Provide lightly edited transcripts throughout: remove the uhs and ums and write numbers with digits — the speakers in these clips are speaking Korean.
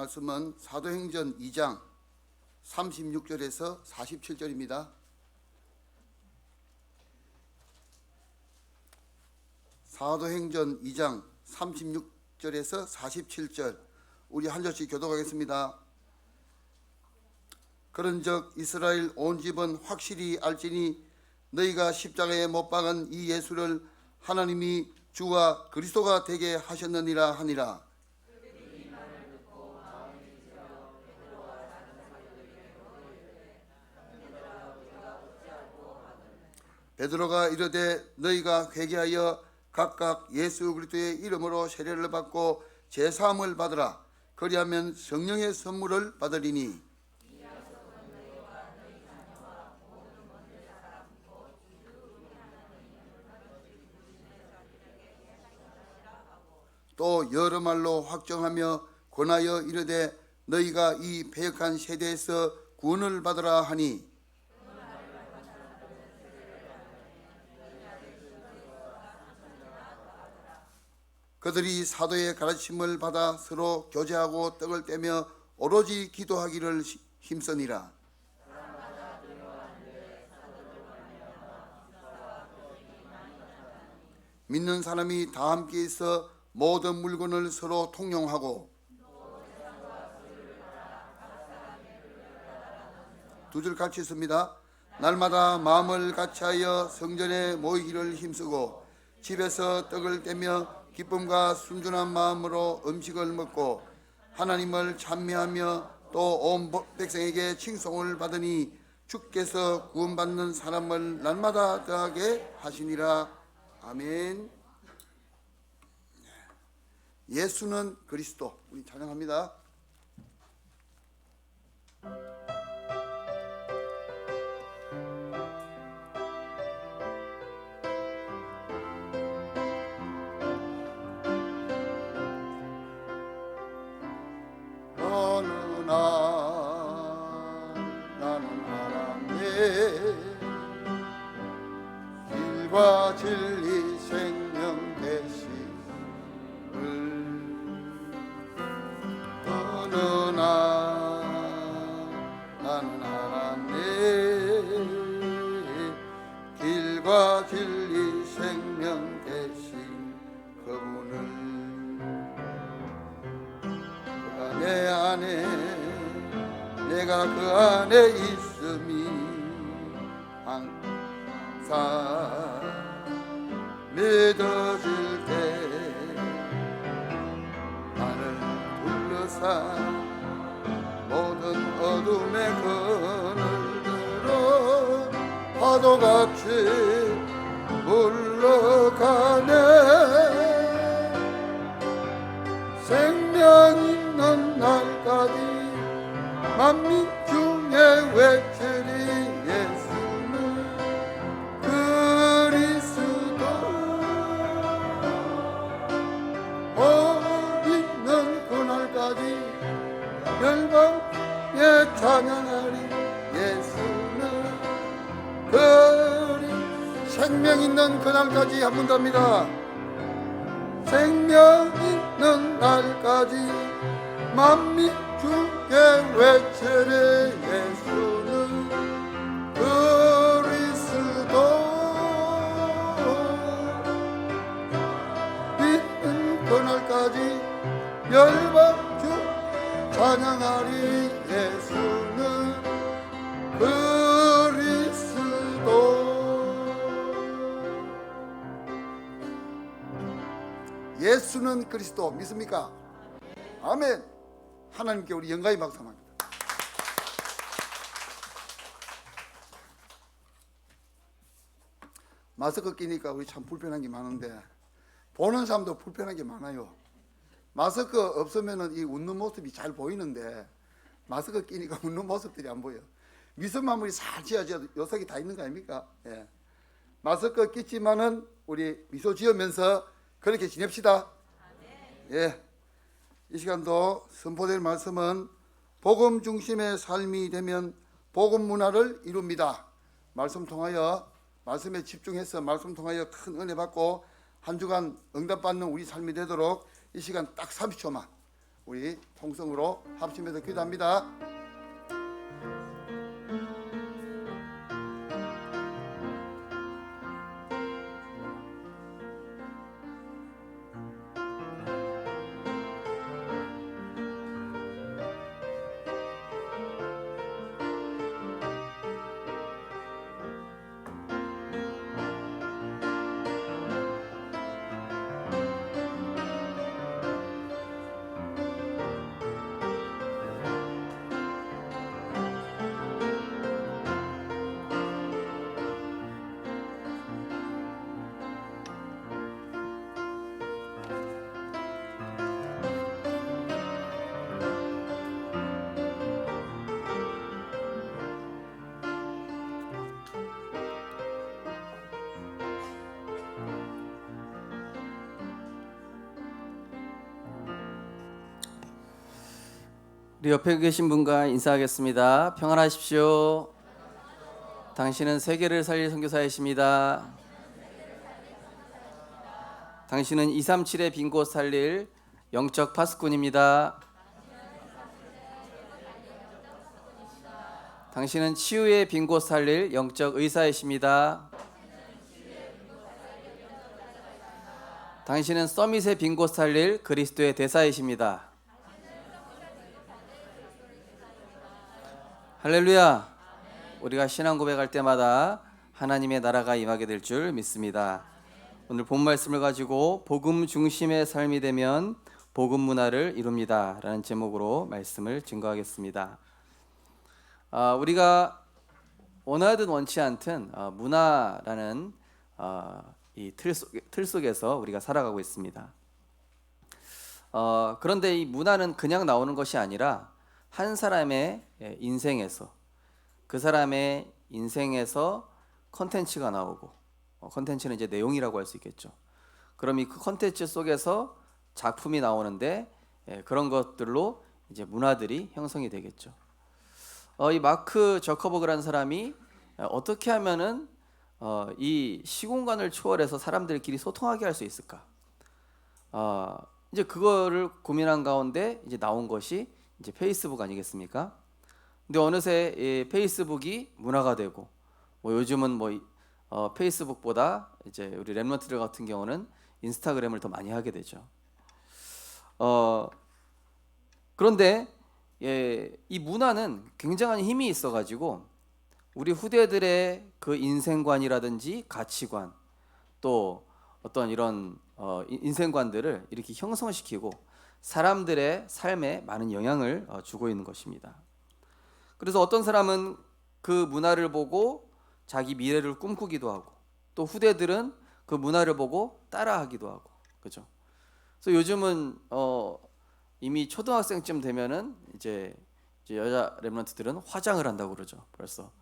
말씀은 사도행전 2장 36절에서 47절입니다. 사도행전 2장 36절에서 47절 우리 한 절씩 교독하겠습니다. 그런즉 이스라엘 온 집은 확실히 알지니 너희가 십자가에 못 박은 이 예수를 하나님이 주와 그리스도가 되게 하셨느니라 하니라. 베드로가 이르되 너희가 회개하여 각각 예수 그리스도의 이름으로 세례를 받고 제사함을 받으라. 그리하면 성령의 선물을 받으리니 또 여러 말로 확정하며 권하여 이르되 너희가 이 패역한 세대에서 구원을 받으라 하니 그들이 사도의 가르침을 받아 서로 교제하고 떡을 떼며 오로지 기도하기를 힘쓰니라. 믿는 사람이 다 함께 있어 모든 물건을 서로 통용하고 두 줄 같이 있습니다. 날마다 마음을 같이하여 성전에 모이기를 힘쓰고 집에서 떡을 떼며 기쁨과 순전한 마음으로 음식을 먹고 하나님을 찬미하며 또 온 백성에게 칭송을 받으니 주께서 구원받는 사람을 날마다 더하게 하시니라. 아멘. 예수는 그리스도. 우리 찬양합니다. 길과 진리 생명 되심을 어느 날 나는 알았네. 길과 진리 생명 되신 그분을 그가 내 안에 내가 그 안에 있음이 항상 믿어질 때 나를 둘러싼 모든 어둠의 그늘들은 파도같이 물러가네. 생명 있는 날까지 만민 중에 외치리 멸망에 찬양하리. 예수는 그리 생명 있는 그날까지 한 번 더 합니다. 생명 있는 날까지 만민 중에 외치리. 예수는 그리스도 있는 그날까지 멸망 찬양하리. 예수는 그리스도. 예수는 그리스도 믿습니까? 아멘. 하나님께 우리 영광의 박수 합니다. 마스크 끼니까 우리 참 불편한 게 많은데 보는 사람도 불편한 게 많아요. 마스크 없으면 이 웃는 모습이 잘 보이는데 마스크 끼니까 웃는 모습들이 안 보여. 미소 마무리 잘 지어줘도 요석이 다 있는 거 아닙니까? 예. 마스크 끼지만은 우리 미소 지으면서 그렇게 지냅시다. 예. 이 시간도 선포될 말씀은 복음 중심의 삶이 되면 복음 문화를 이룹니다. 말씀 통하여 말씀에 집중해서 말씀 통하여 큰 은혜 받고 한 주간 응답받는 우리 삶이 되도록 이 시간 딱 30초만 우리 통성으로 합심해서 기도합니다. 우리 옆에 계신 분과 인사하겠습니다. 평안하십시오. 당신은 세계를 살릴 선교사이십니다. 당신은 237의 빈 곳 살릴 영적 파수꾼입니다. 당신은 치유의 빈 곳 살릴 영적 의사이십니다. 당신은 서밋의 빈 곳 살릴 그리스도의 대사이십니다. 할렐루야. 우리가 신앙 고백할 때마다 하나님의 나라가 임하게 될 줄 믿습니다. 오늘 본 말씀을 가지고 복음 중심의 삶이 되면 복음 문화를 이룹니다 라는 제목으로 말씀을 증거하겠습니다. 우리가 원하든 원치 않든 문화라는 이 틀 속에서 우리가 살아가고 있습니다. 그런데 이 문화는 그냥 나오는 것이 아니라 한 사람의 인생에서, 그 사람의 인생에서 컨텐츠가 나오고, 컨텐츠는 이제 내용이라고 할 수 있겠죠. 그럼 이 그 컨텐츠 속에서 작품이 나오는데 그런 것들로 이제 문화들이 형성이 되겠죠. 이 마크 저커버그라는 사람이 어떻게 하면은 이 시공간을 초월해서 사람들끼리 소통하게 할 수 있을까? 이제 그거를 고민한 가운데 이제 나온 것이 이제 페이스북 아니겠습니까? 근데 어느새 이 페이스북이 문화가 되고, 요즘은 페이스북보다 이제 우리 랩런트들 같은 경우는 인스타그램을 더 많이 하게 되죠. 그런데 이 문화는 굉장한 힘이 있어가지고 우리 후대들의 그 인생관이라든지 가치관, 또 어떤 이런 인생관들을 이렇게 형성시키고 사람들의 삶에 많은 영향을 주고 있는 것입니다. 그래서 어떤 사람은 그 문화를 보고 자기 미래를 꿈꾸기도 하고, 또 후대들은 그 문화를 보고 따라하기도 하고, 그죠? 그래서 요즘은 이미 초등학생쯤 되면은 이제 여자 랩런트들은 화장을 한다고 그러죠. 벌써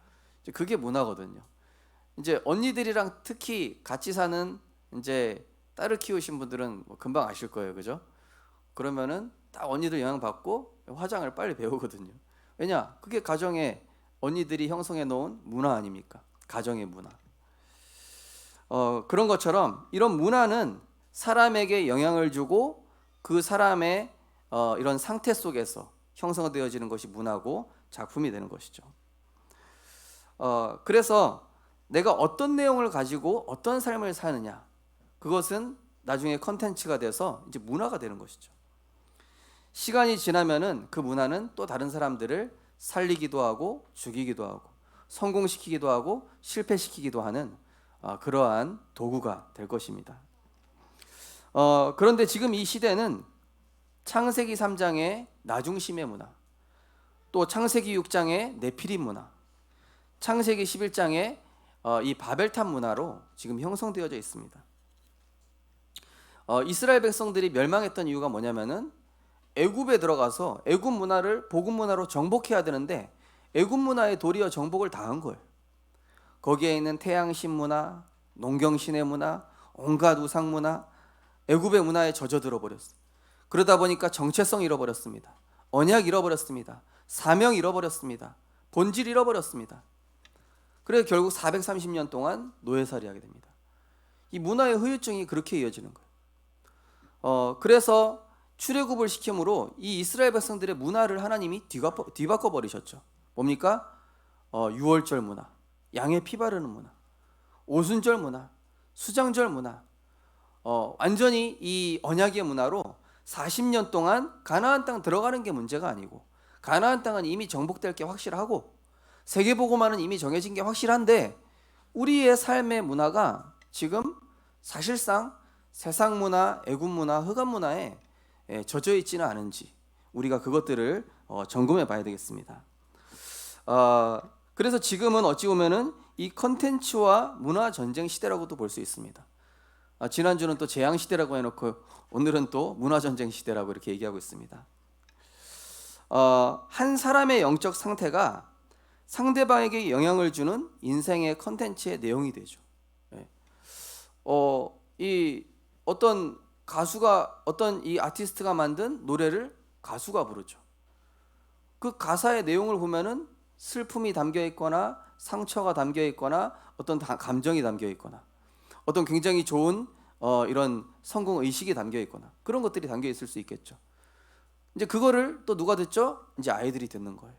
이제 그게 문화거든요. 이제 언니들이랑 특히 같이 사는 이제 딸을 키우신 분들은 금방 아실 거예요, 그죠? 그러면은 딱 언니들 영향 받고 화장을 빨리 배우거든요. 왜냐? 그게 가정에 언니들이 형성해 놓은 문화 아닙니까? 가정의 문화. 그런 것처럼 이런 문화는 사람에게 영향을 주고 그 사람의 이런 상태 속에서 형성되어지는 것이 문화고 작품이 되는 것이죠. 그래서 내가 어떤 내용을 가지고 어떤 삶을 사느냐, 그것은 나중에 컨텐츠가 돼서 이제 문화가 되는 것이죠. 시간이 지나면은 그 문화는 또 다른 사람들을 살리기도 하고 죽이기도 하고 성공시키기도 하고 실패시키기도 하는 그러한 도구가 될 것입니다. 그런데 지금 이 시대는 창세기 3장의 나중심의 문화, 또 창세기 6장의 네피림 문화, 창세기 11장의 이 바벨탑 문화로 지금 형성되어져 있습니다. 이스라엘 백성들이 멸망했던 이유가 뭐냐면은 애굽에 들어가서 애굽 문화를 복음 문화로 정복해야 되는데 애굽 문화에 도리어 정복을 당한 거예요. 거기에 있는 태양신 문화, 농경신의 문화, 온갖 우상 문화, 애굽의 문화에 젖어들어 버렸어요. 그러다 보니까 정체성 잃어버렸습니다. 언약 잃어버렸습니다. 사명 잃어버렸습니다. 본질 잃어버렸습니다. 그래서 결국 430년 동안 노예살이 하게 됩니다. 이 문화의 후유증이 그렇게 이어지는 거예요. 그래서 출애굽을 시킴으로 이 이스라엘 백성들의 문화를 하나님이 뒤바꿔 버리셨죠. 뭡니까? 유월절 문화, 양의 피 바르는 문화, 오순절 문화, 수장절 문화, 완전히 이 언약의 문화로 40년 동안 가나안 땅 들어가는 게 문제가 아니고, 가나안 땅은 이미 정복될 게 확실하고 세계보고만은 이미 정해진 게 확실한데, 우리의 삶의 문화가 지금 사실상 세상 문화, 애굽 문화, 흑암 문화에 젖어 있지는 않은지 우리가 그것들을 점검해 봐야 되겠습니다. 그래서 지금은 어찌 보면은 이 컨텐츠와 문화 전쟁 시대라고도 볼 수 있습니다. 지난주는 또 재앙 시대라고 해놓고 오늘은 또 문화 전쟁 시대라고 이렇게 얘기하고 있습니다. 한 사람의 영적 상태가 상대방에게 영향을 주는 인생의 컨텐츠의 내용이 되죠. 이 어떤 가수가, 어떤 이 아티스트가 만든 노래를 가수가 부르죠. 그 가사의 내용을 보면은 슬픔이 담겨 있거나 상처가 담겨 있거나 어떤 감정이 담겨 있거나 어떤 굉장히 좋은 이런 성공 의식이 담겨 있거나 그런 것들이 담겨 있을 수 있겠죠. 이제 그거를 또 누가 듣죠? 이제 아이들이 듣는 거예요.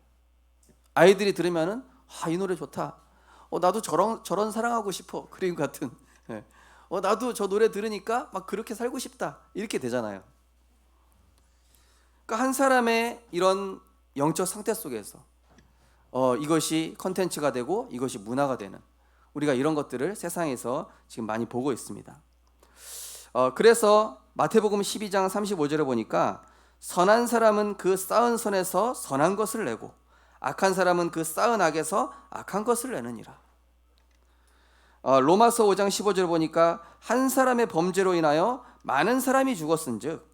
아이들이 들으면은 이 노래 좋다. 나도 저런 사랑하고 싶어. 그림 같은. 나도 저 노래 들으니까 막 그렇게 살고 싶다. 이렇게 되잖아요. 그러니까 한 사람의 이런 영적 상태 속에서 이것이 컨텐츠가 되고 이것이 문화가 되는, 우리가 이런 것들을 세상에서 지금 많이 보고 있습니다. 그래서 마태복음 12장 35절에 보니까 선한 사람은 그 쌓은 선에서 선한 것을 내고 악한 사람은 그 쌓은 악에서 악한 것을 내느니라. 로마서 5장 15절에 보니까 한 사람의 범죄로 인하여 많은 사람이 죽었은즉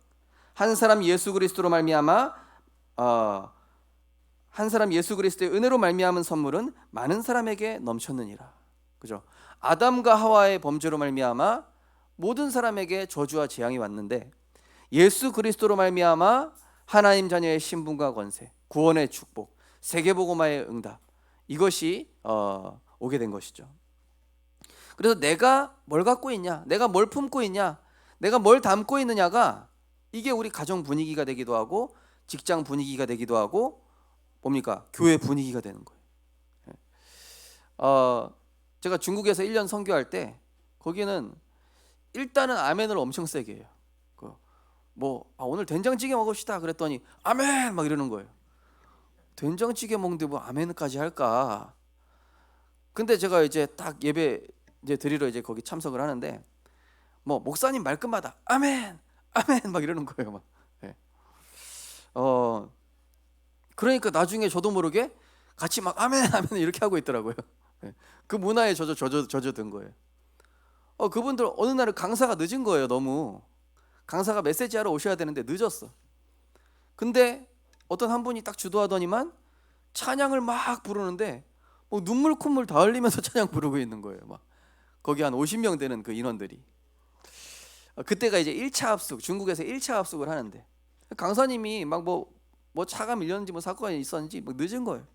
한 사람 예수 그리스도로 말미암아 한 사람 예수 그리스도의 은혜로 말미암은 선물은 많은 사람에게 넘쳤느니라. 그죠? 아담과 하와의 범죄로 말미암아 모든 사람에게 저주와 재앙이 왔는데 예수 그리스도로 말미암아 하나님 자녀의 신분과 권세, 구원의 축복, 세계복음화의 응답, 이것이 오게 된 것이죠. 그래서 내가 뭘 갖고 있냐, 내가 뭘 품고 있냐, 내가 뭘 담고 있느냐가 이게 우리 가정 분위기가 되기도 하고 직장 분위기가 되기도 하고 뭡니까? 교회 분위기가 되는 거예요. 제가 중국에서 1년 선교할 때 거기는 일단은 아멘을 엄청 세게 해요. 오늘 된장찌개 먹읍시다 그랬더니 아멘 막 이러는 거예요. 된장찌개 먹는데 뭐 아멘까지 할까? 근데 제가 이제 딱 예배 이제 드리러 이제 거기 참석을 하는데 목사님 말끝마다 아멘 아멘 막 이러는 거예요. 막. 그러니까 나중에 저도 모르게 같이 막 아멘 아멘 이렇게 하고 있더라고요. 그 문화에 젖어든 거예요. 그분들 어느 날은 강사가 늦은 거예요. 너무 강사가 메시지 하러 오셔야 되는데 늦었어. 근데 어떤 한 분이 딱 주도하더니만 찬양을 막 부르는데 눈물 콧물 다 흘리면서 찬양 부르고 있는 거예요. 막 거기 한 50명 되는 그 인원들이. 그때가 이제 1차 합숙, 중국에서 1차 합숙을 하는데 강사님이 막 뭐 차가 밀렸는지 뭐 사건이 있었는지 막 늦은 거예요.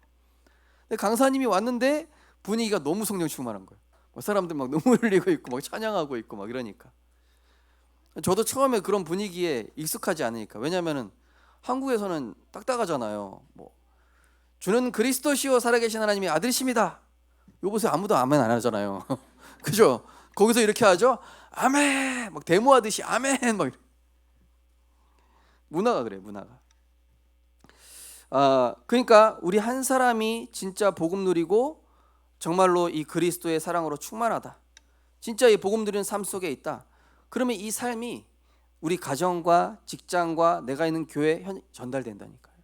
근데 강사님이 왔는데 분위기가 너무 성령 충만한 거예요. 사람들 막 눈물 흘리고 있고 막 찬양하고 있고 막 이러니까. 저도 처음에 그런 분위기에 익숙하지 않으니까. 왜냐면은 한국에서는 딱딱하잖아요. 주는 그리스도시요 살아계신 하나님의 아들이십니다. 요것에 아무도 아멘 안 하잖아요. 그죠? 거기서 이렇게 하죠. 아멘 막 데모하듯이 아멘 막. 문화가 그래요. 문화가. 그러니까 우리 한 사람이 진짜 복음 누리고 정말로 이 그리스도의 사랑으로 충만하다, 진짜 이 복음 누리는 삶 속에 있다, 그러면 이 삶이 우리 가정과 직장과 내가 있는 교회에 전달된다니까요.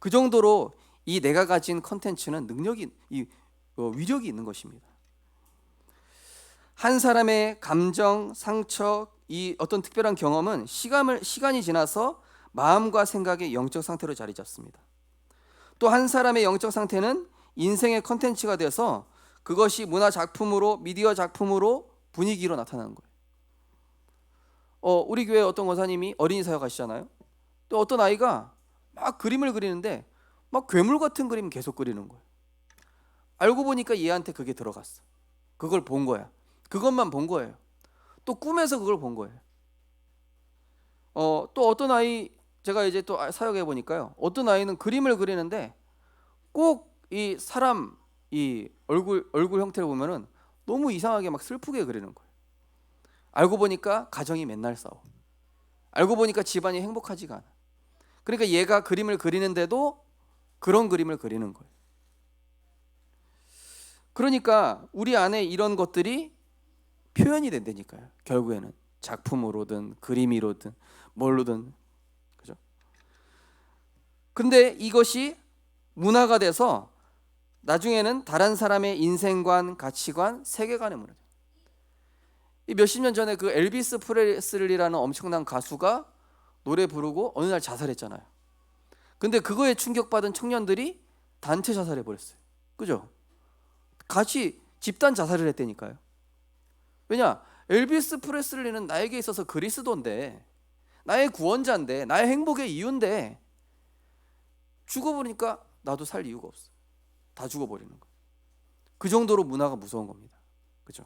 그 정도로 이 내가 가진 컨텐츠는 위력이 있는 것입니다. 한 사람의 감정, 상처, 이 어떤 특별한 경험은 시간이 지나서 마음과 생각의 영적 상태로 자리 잡습니다. 또 한 사람의 영적 상태는 인생의 컨텐츠가 돼서 그것이 문화 작품으로, 미디어 작품으로, 분위기로 나타나는 거예요. 우리 교회 어떤 권사님이 어린이 사역 하시잖아요. 또 어떤 아이가 막 그림을 그리는데 막 괴물 같은 그림 계속 그리는 거예요. 알고 보니까 얘한테 그게 들어갔어. 그걸 본 거야. 그것만 본 거예요. 또 꿈에서 그걸 본 거예요. 또 어떤 아이 제가 이제 또 사역해 보니까요. 어떤 아이는 그림을 그리는데 꼭 이 사람 이 얼굴 형태를 보면은 너무 이상하게 막 슬프게 그리는 거예요. 알고 보니까 가정이 맨날 싸워. 알고 보니까 집안이 행복하지가 않아. 그러니까 얘가 그림을 그리는데도 그런 그림을 그리는 거예요. 그러니까 우리 안에 이런 것들이 표현이 된다니까요. 결국에는 작품으로든 그림이로든 뭘로든, 그죠? 근데 이것이 문화가 돼서 나중에는 다른 사람의 인생관, 가치관, 세계관의 문화. 이 몇십 년 전에 그 엘비스 프레슬리라는 엄청난 가수가 노래 부르고 어느 날 자살했잖아요. 근데 그거에 충격받은 청년들이 단체 자살해 버렸어요. 그죠? 같이 집단 자살을 했다니까요. 왜냐? 엘비스 프레슬리는 나에게 있어서 그리스도인데, 나의 구원자인데, 나의 행복의 이유인데 죽어버리니까 나도 살 이유가 없어. 다 죽어버리는 거. 그 정도로 문화가 무서운 겁니다. 그죠?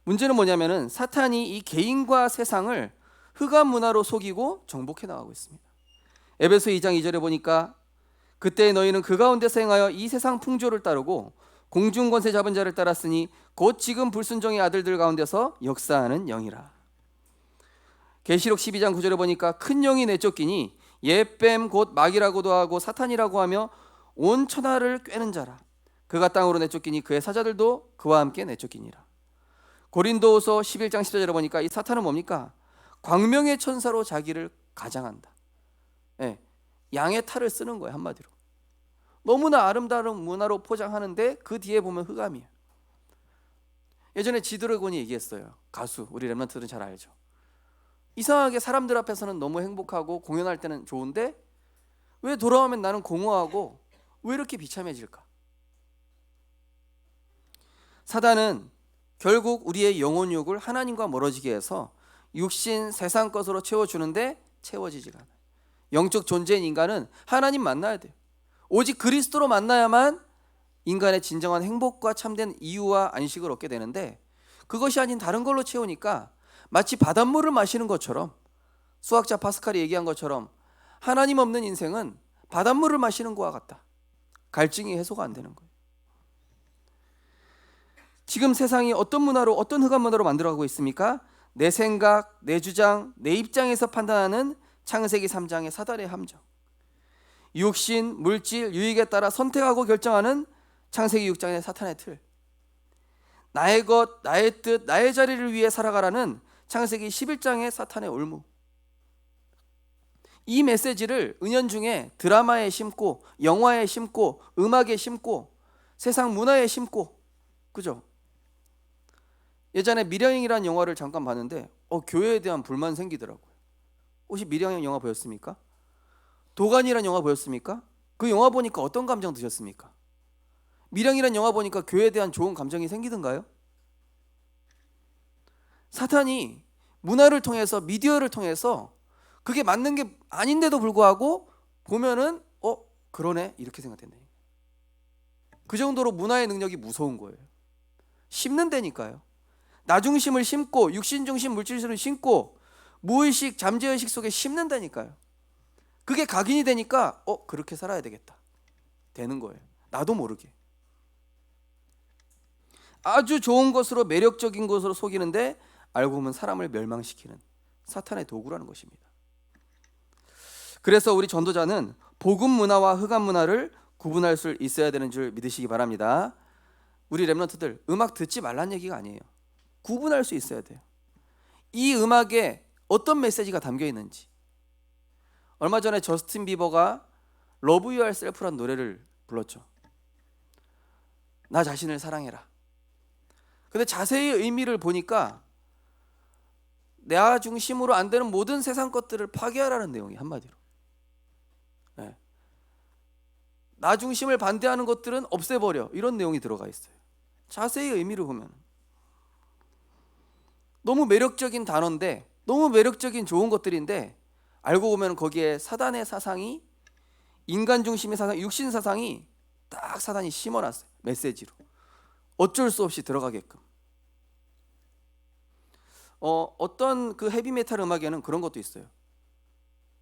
문제는 뭐냐면은 사탄이 이 개인과 세상을 흑암 문화로 속이고 정복해 나가고 있습니다. 에베소 2장 2절에 보니까 그때 너희는 그 가운데서 행하여 이 세상 풍조를 따르고 공중 권세 잡은 자를 따랐으니 곧 지금 불순종의 아들들 가운데서 역사하는 영이라. 계시록 12장 9절에 보니까 큰 영이 내쫓기니 옛뱀 곧 마귀라고도 하고 사탄이라고 하며 온 천하를 꿰는 자라. 그가 땅으로 내쫓기니 그의 사자들도 그와 함께 내쫓기니라. 고린도후서 11장 14절에 보니까 이 사탄은 뭡니까? 광명의 천사로 자기를 가장한다. 예, 양의 탈을 쓰는 거예요, 한마디로. 너무나 아름다운 문화로 포장하는데 그 뒤에 보면 흑암이에요. 예전에 지드래곤이 얘기했어요. 가수, 우리 랩런트들은 잘 알죠. 이상하게 사람들 앞에서는 너무 행복하고 공연할 때는 좋은데 왜 돌아오면 나는 공허하고 왜 이렇게 비참해질까? 사단은 결국 우리의 영혼욕을 하나님과 멀어지게 해서 육신 세상 것으로 채워주는데 채워지지가 않아요. 영적 존재인 인간은 하나님 만나야 돼요. 오직 그리스도로 만나야만 인간의 진정한 행복과 참된 이유와 안식을 얻게 되는데 그것이 아닌 다른 걸로 채우니까 마치 바닷물을 마시는 것처럼, 수학자 파스칼이 얘기한 것처럼 하나님 없는 인생은 바닷물을 마시는 것과 같다. 갈증이 해소가 안 되는 거예요. 지금 세상이 어떤 문화로, 어떤 흑암 문화로 만들어가고 있습니까? 내 생각, 내 주장, 내 입장에서 판단하는 창세기 3장의 사단의 함정, 육신, 물질, 유익에 따라 선택하고 결정하는 창세기 6장의 사탄의 틀, 나의 것, 나의 뜻, 나의 자리를 위해 살아가라는 창세기 11장의 사탄의 올무. 이 메시지를 은연중에 드라마에 심고, 영화에 심고, 음악에 심고, 세상 문화에 심고, 그죠? 예전에 미령이라는 영화를 잠깐 봤는데 교회에 대한 불만 생기더라고요. 혹시 미령 영화 보셨습니까? 도간이라는 영화 보셨습니까? 그 영화 보니까 어떤 감정 드셨습니까? 미령이라는 영화 보니까 교회에 대한 좋은 감정이 생기던가요? 사탄이 문화를 통해서, 미디어를 통해서 그게 맞는 게 아닌데도 불구하고 보면은 그러네 이렇게 생각됐네. 그 정도로 문화의 능력이 무서운 거예요. 심는다니까요. 나 중심을 심고 육신 중심 물질을 심고 무의식 잠재의식 속에 심는다니까요. 그게 각인이 되니까 그렇게 살아야 되겠다 되는 거예요. 나도 모르게. 아주 좋은 것으로, 매력적인 것으로 속이는데 알고 보면 사람을 멸망시키는 사탄의 도구라는 것입니다. 그래서 우리 전도자는 복음 문화와 흑암 문화를 구분할 수 있어야 되는 줄 믿으시기 바랍니다. 우리 랩런트들, 음악 듣지 말란 얘기가 아니에요. 구분할 수 있어야 돼요. 이 음악에 어떤 메시지가 담겨 있는지. 얼마 전에 저스틴 비버가 Love You Yourself라는 노래를 불렀죠. 나 자신을 사랑해라. 근데 자세히 의미를 보니까 나 중심으로 안 되는 모든 세상 것들을 파괴하라는 내용이 한마디로. 네. 나 중심을 반대하는 것들은 없애버려, 이런 내용이 들어가 있어요. 자세히 의미를 보면 너무 매력적인 단어인데, 너무 매력적인 좋은 것들인데 알고 보면 거기에 사단의 사상이, 인간 중심의 사상, 육신 사상이 딱 사단이 심어놨어요. 메시지로 어쩔 수 없이 들어가게끔. 어떤 그 헤비메탈 음악에는 그런 것도 있어요.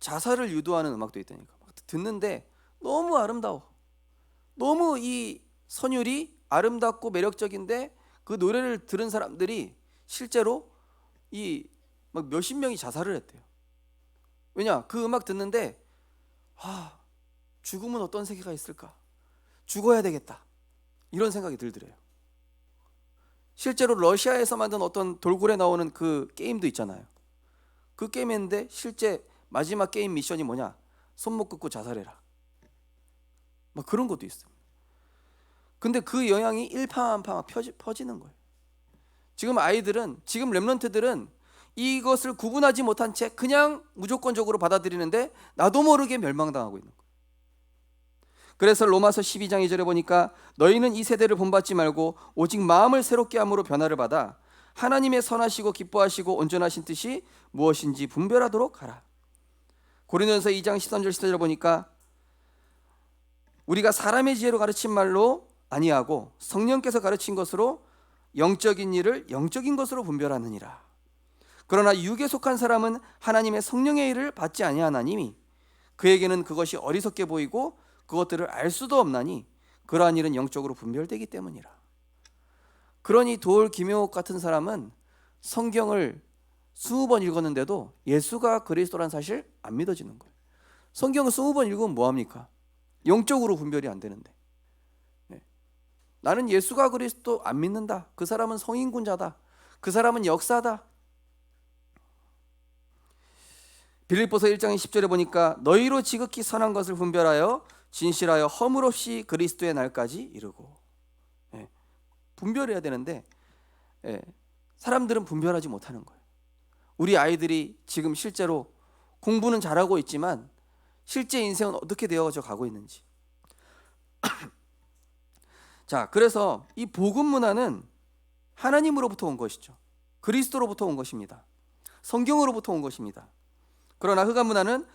자살을 유도하는 음악도 있다니까. 막 듣는데 너무 아름다워. 너무 이 선율이 아름답고 매력적인데 그 노래를 들은 사람들이 실제로 이 막 몇십 명이 자살을 했대요. 왜냐? 그 음악 듣는데 죽음은 어떤 세계가 있을까? 죽어야 되겠다. 이런 생각이 들더래요. 실제로 러시아에서 만든 어떤 돌고래 나오는 그 게임도 있잖아요. 그 게임인데 실제 마지막 게임 미션이 뭐냐? 손목 긋고 자살해라. 막 그런 것도 있어요. 근데 그 영향이 일파만파 퍼지는 거예요. 지금 아이들은, 지금 렘넌트들은 이것을 구분하지 못한 채 그냥 무조건적으로 받아들이는데 나도 모르게 멸망당하고 있는 거예요. 그래서 로마서 12장 2절에 보니까 너희는 이 세대를 본받지 말고 오직 마음을 새롭게 함으로 변화를 받아 하나님의 선하시고 기뻐하시고 온전하신 뜻이 무엇인지 분별하도록 하라. 고린도전서 2장 13절 14절에 보니까 우리가 사람의 지혜로 가르친 말로 아니하고 성령께서 가르친 것으로 영적인 일을 영적인 것으로 분별하느니라. 그러나 육에 속한 사람은 하나님의 성령의 일을 받지 아니하나니 그에게는 그것이 어리석게 보이고 그것들을 알 수도 없나니 그러한 일은 영적으로 분별되기 때문이라. 그러니 도올 김용옥 같은 사람은 성경을 20번 읽었는데도 예수가 그리스도란 사실 안 믿어지는 거예요. 성경을 20번 읽으면 뭐합니까? 영적으로 분별이 안 되는데. 나는 예수가 그리스도 안 믿는다. 그 사람은 성인군자다. 그 사람은 역사다. 빌립보서 1장 10절에 보니까 너희로 지극히 선한 것을 분별하여 진실하여 허물 없이 그리스도의 날까지 이르고. 분별해야 되는데 사람들은 분별하지 못하는 거예요. 우리 아이들이 지금 실제로 공부는 잘하고 있지만 실제 인생은 어떻게 되어져 가고 있는지. 자, 그래서 이 복음 문화는 하나님으로부터 온 것이죠. 그리스도로부터 온 것입니다. 성경으로부터 온 것입니다. 그러나 흑암 문화는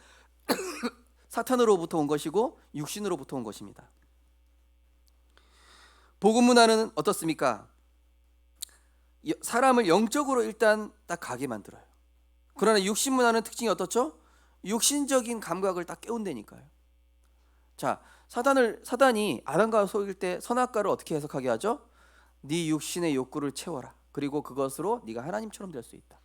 사탄으로부터 온 것이고 육신으로부터 온 것입니다. 복음 문화는 어떻습니까? 사람을 영적으로 일단 딱 가게 만들어요. 그러나 육신 문화는 특징이 어떻죠? 육신적인 감각을 딱 깨운다니까요. 자, 사단이 아담과 속일 때 선악과를 어떻게 해석하게 하죠? 네 육신의 욕구를 채워라. 그리고 그것으로 네가 하나님처럼 될 수 있다.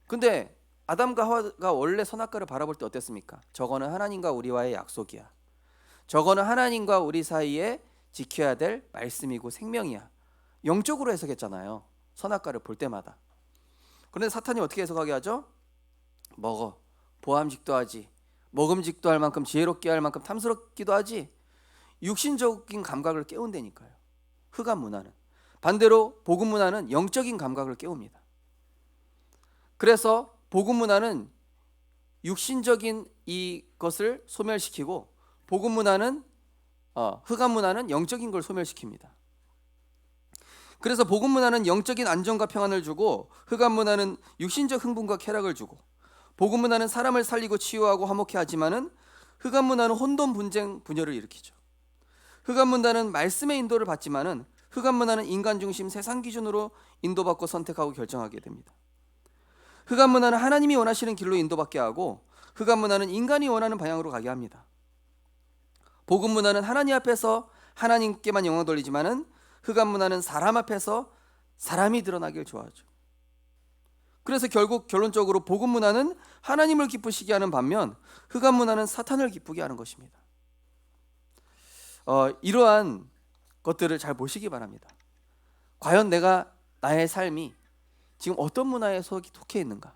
근데 아담과 하와가 원래 선악과를 바라볼 때 어땠습니까? 저거는 하나님과 우리와의 약속이야. 저거는 하나님과 우리 사이에 지켜야 될 말씀이고 생명이야. 영적으로 해석했잖아요. 선악과를 볼 때마다. 그런데 사탄이 어떻게 해석하게 하죠? 먹어. 보암직도 하지. 먹음직도 할 만큼 지혜롭게 할 만큼 탐스럽기도 하지. 육신적인 감각을 깨운다니까요. 흑암 문화는. 반대로 복음 문화는 영적인 감각을 깨웁니다. 그래서 복음 문화는 육신적인 이것을 소멸시키고 복음 문화는 흑암 문화는 영적인 걸 소멸시킵니다. 그래서 복음 문화는 영적인 안정과 평안을 주고 흑암 문화는 육신적 흥분과 쾌락을 주고 복음 문화는 사람을 살리고 치유하고 화목해 하지만은 흑암 문화는 혼돈, 분쟁, 분열을 일으키죠. 흑암 문화는 말씀의 인도를 받지만은 흑암 문화는 인간 중심 세상 기준으로 인도받고 선택하고 결정하게 됩니다. 흑암 문화는 하나님이 원하시는 길로 인도받게 하고 흑암 문화는 인간이 원하는 방향으로 가게 합니다. 복음 문화는 하나님 앞에서 하나님께만 영광 돌리지만은 흑암 문화는 사람 앞에서 사람이 드러나길 좋아하죠. 그래서 결국 결론적으로 복음 문화는 하나님을 기쁘시게 하는 반면 흑암 문화는 사탄을 기쁘게 하는 것입니다. 이러한 것들을 잘 보시기 바랍니다. 과연 내가 나의 삶이 지금 어떤 문화에 속해 있는가?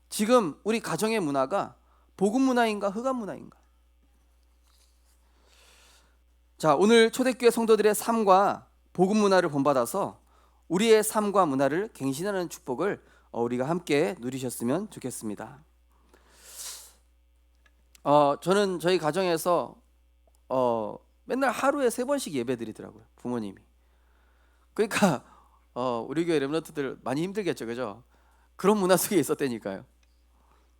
지금 우리 가정의 문화가 복음 문화인가 흑암 문화인가? 자, 오늘 초대교회 성도들의 삶과 복음 문화를 본받아서 우리의 삶과 문화를 갱신하는 축복을 우리가 함께 누리셨으면 좋겠습니다. 저는 저희 가정에서 맨날 하루에 3번씩 예배 드리더라고요, 부모님이. 그러니까 우리 교회 렘넌트들 많이 힘들겠죠, 그죠? 그런 문화 속에 있었다니까요.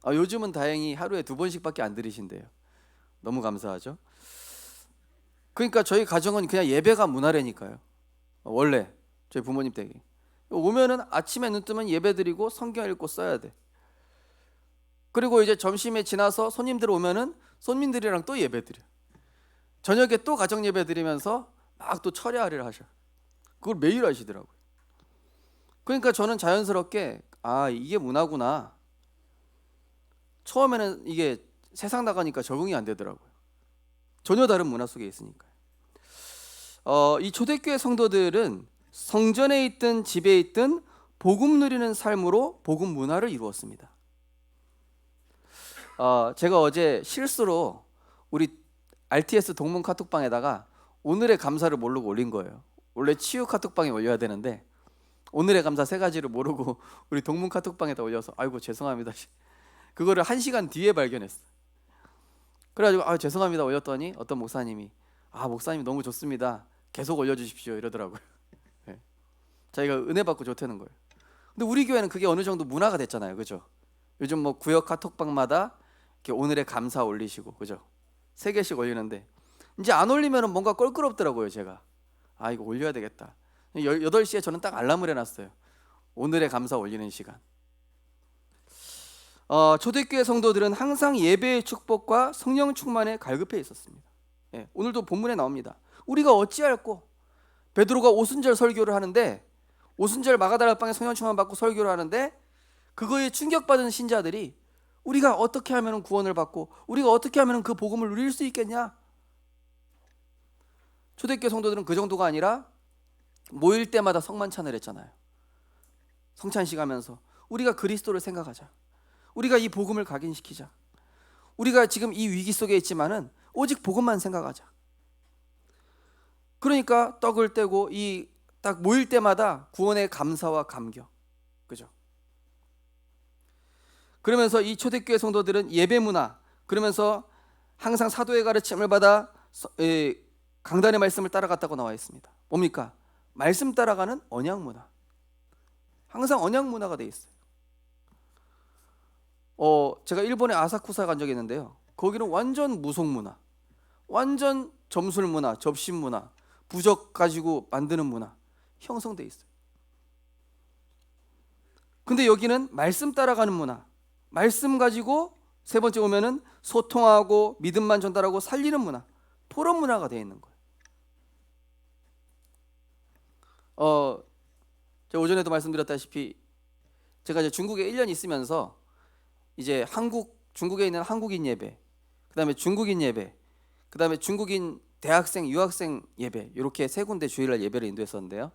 요즘은 다행히 하루에 2번씩밖에 안 드리신대요. 너무 감사하죠. 그러니까 저희 가정은 그냥 예배가 문화라니까요. 원래 저희 부모님 댁이 오면은 아침에 눈 뜨면 예배드리고 성경 읽고 써야 돼. 그리고 이제 점심에 지나서 손님들 오면은 손님들이랑 또 예배드려. 저녁에 또 가정 예배드리면서 막 또 철야를 하셔. 그걸 매일 하시더라고요. 그러니까 저는 자연스럽게 아, 이게 문화구나. 처음에는 이게 세상 나가니까 적응이 안 되더라고요. 전혀 다른 문화 속에 있으니까. 이 초대교회 성도들은 성전에 있든 집에 있든 복음 누리는 삶으로 복음 문화를 이루었습니다. 제가 어제 실수로 우리 RTS 동문 카톡방에다가 오늘의 감사를 모르고 올린 거예요. 원래 치유 카톡방에 올려야 되는데 오늘의 감사 3가지를 모르고 우리 동문 카톡방에다 올려서 아이고 죄송합니다. 그거를 1시간 뒤에 발견했어. 그래가지고 죄송합니다 올렸더니 어떤 목사님이 목사님 너무 좋습니다. 계속 올려주십시오 이러더라고요. 네. 자기가 은혜 받고 좋다는 거예요. 근데 우리 교회는 그게 어느 정도 문화가 됐잖아요, 그죠? 요즘 뭐 구역 카톡방마다 이렇게 오늘의 감사 올리시고, 그죠? 3개씩 올리는데 이제 안 올리면은 뭔가 껄끄럽더라고요, 제가. 이거 올려야 되겠다. 8시에 저는 딱 알람을 해놨어요. 오늘의 감사 올리는 시간. 초대교회 성도들은 항상 예배의 축복과 성령 충만에 갈급해 있었습니다. 예, 오늘도 본문에 나옵니다. 우리가 어찌할꼬? 베드로가 오순절 설교를 하는데 오순절 마가다락방에 성령 충만 받고 설교를 하는데 그거에 충격받은 신자들이 우리가 어떻게 하면 구원을 받고 우리가 어떻게 하면 그 복음을 누릴 수 있겠냐? 초대교회 성도들은 그 정도가 아니라 모일 때마다 성만찬을 했잖아요. 성찬식 하면서 우리가 그리스도를 생각하자. 우리가 이 복음을 각인시키자. 우리가 지금 이 위기 속에 있지만은 오직 복음만 생각하자. 그러니까 떡을 떼고 이 딱 모일 때마다 구원의 감사와 감격. 그죠? 그러면서 이 초대교회 성도들은 예배 문화, 그러면서 항상 사도의 가르침을 받아 강단의 말씀을 따라갔다고 나와 있습니다. 뭡니까? 말씀 따라가는 언약 문화. 항상 언약 문화가 돼 있어요. 제가 일본의 아사쿠사 간 적이 있는데요. 거기는 완전 무속 문화, 완전 점술 문화, 접신 문화, 부적 가지고 만드는 문화 형성돼 있어요. 근데 여기는 말씀 따라가는 문화, 말씀 가지고 3번째 오면은 소통하고 믿음만 전달하고 살리는 문화, 포럼 문화가 되어 있는 거예요. 제가 오전에도 말씀드렸다시피 제가 이제 중국에 1년 있으면서 이제 중국에 있는 한국인 예배, 그다음에 중국인 예배, 그다음에 중국인 대학생, 유학생 예배, 이렇게 3군데 주일날 예배를 인도했었는데요.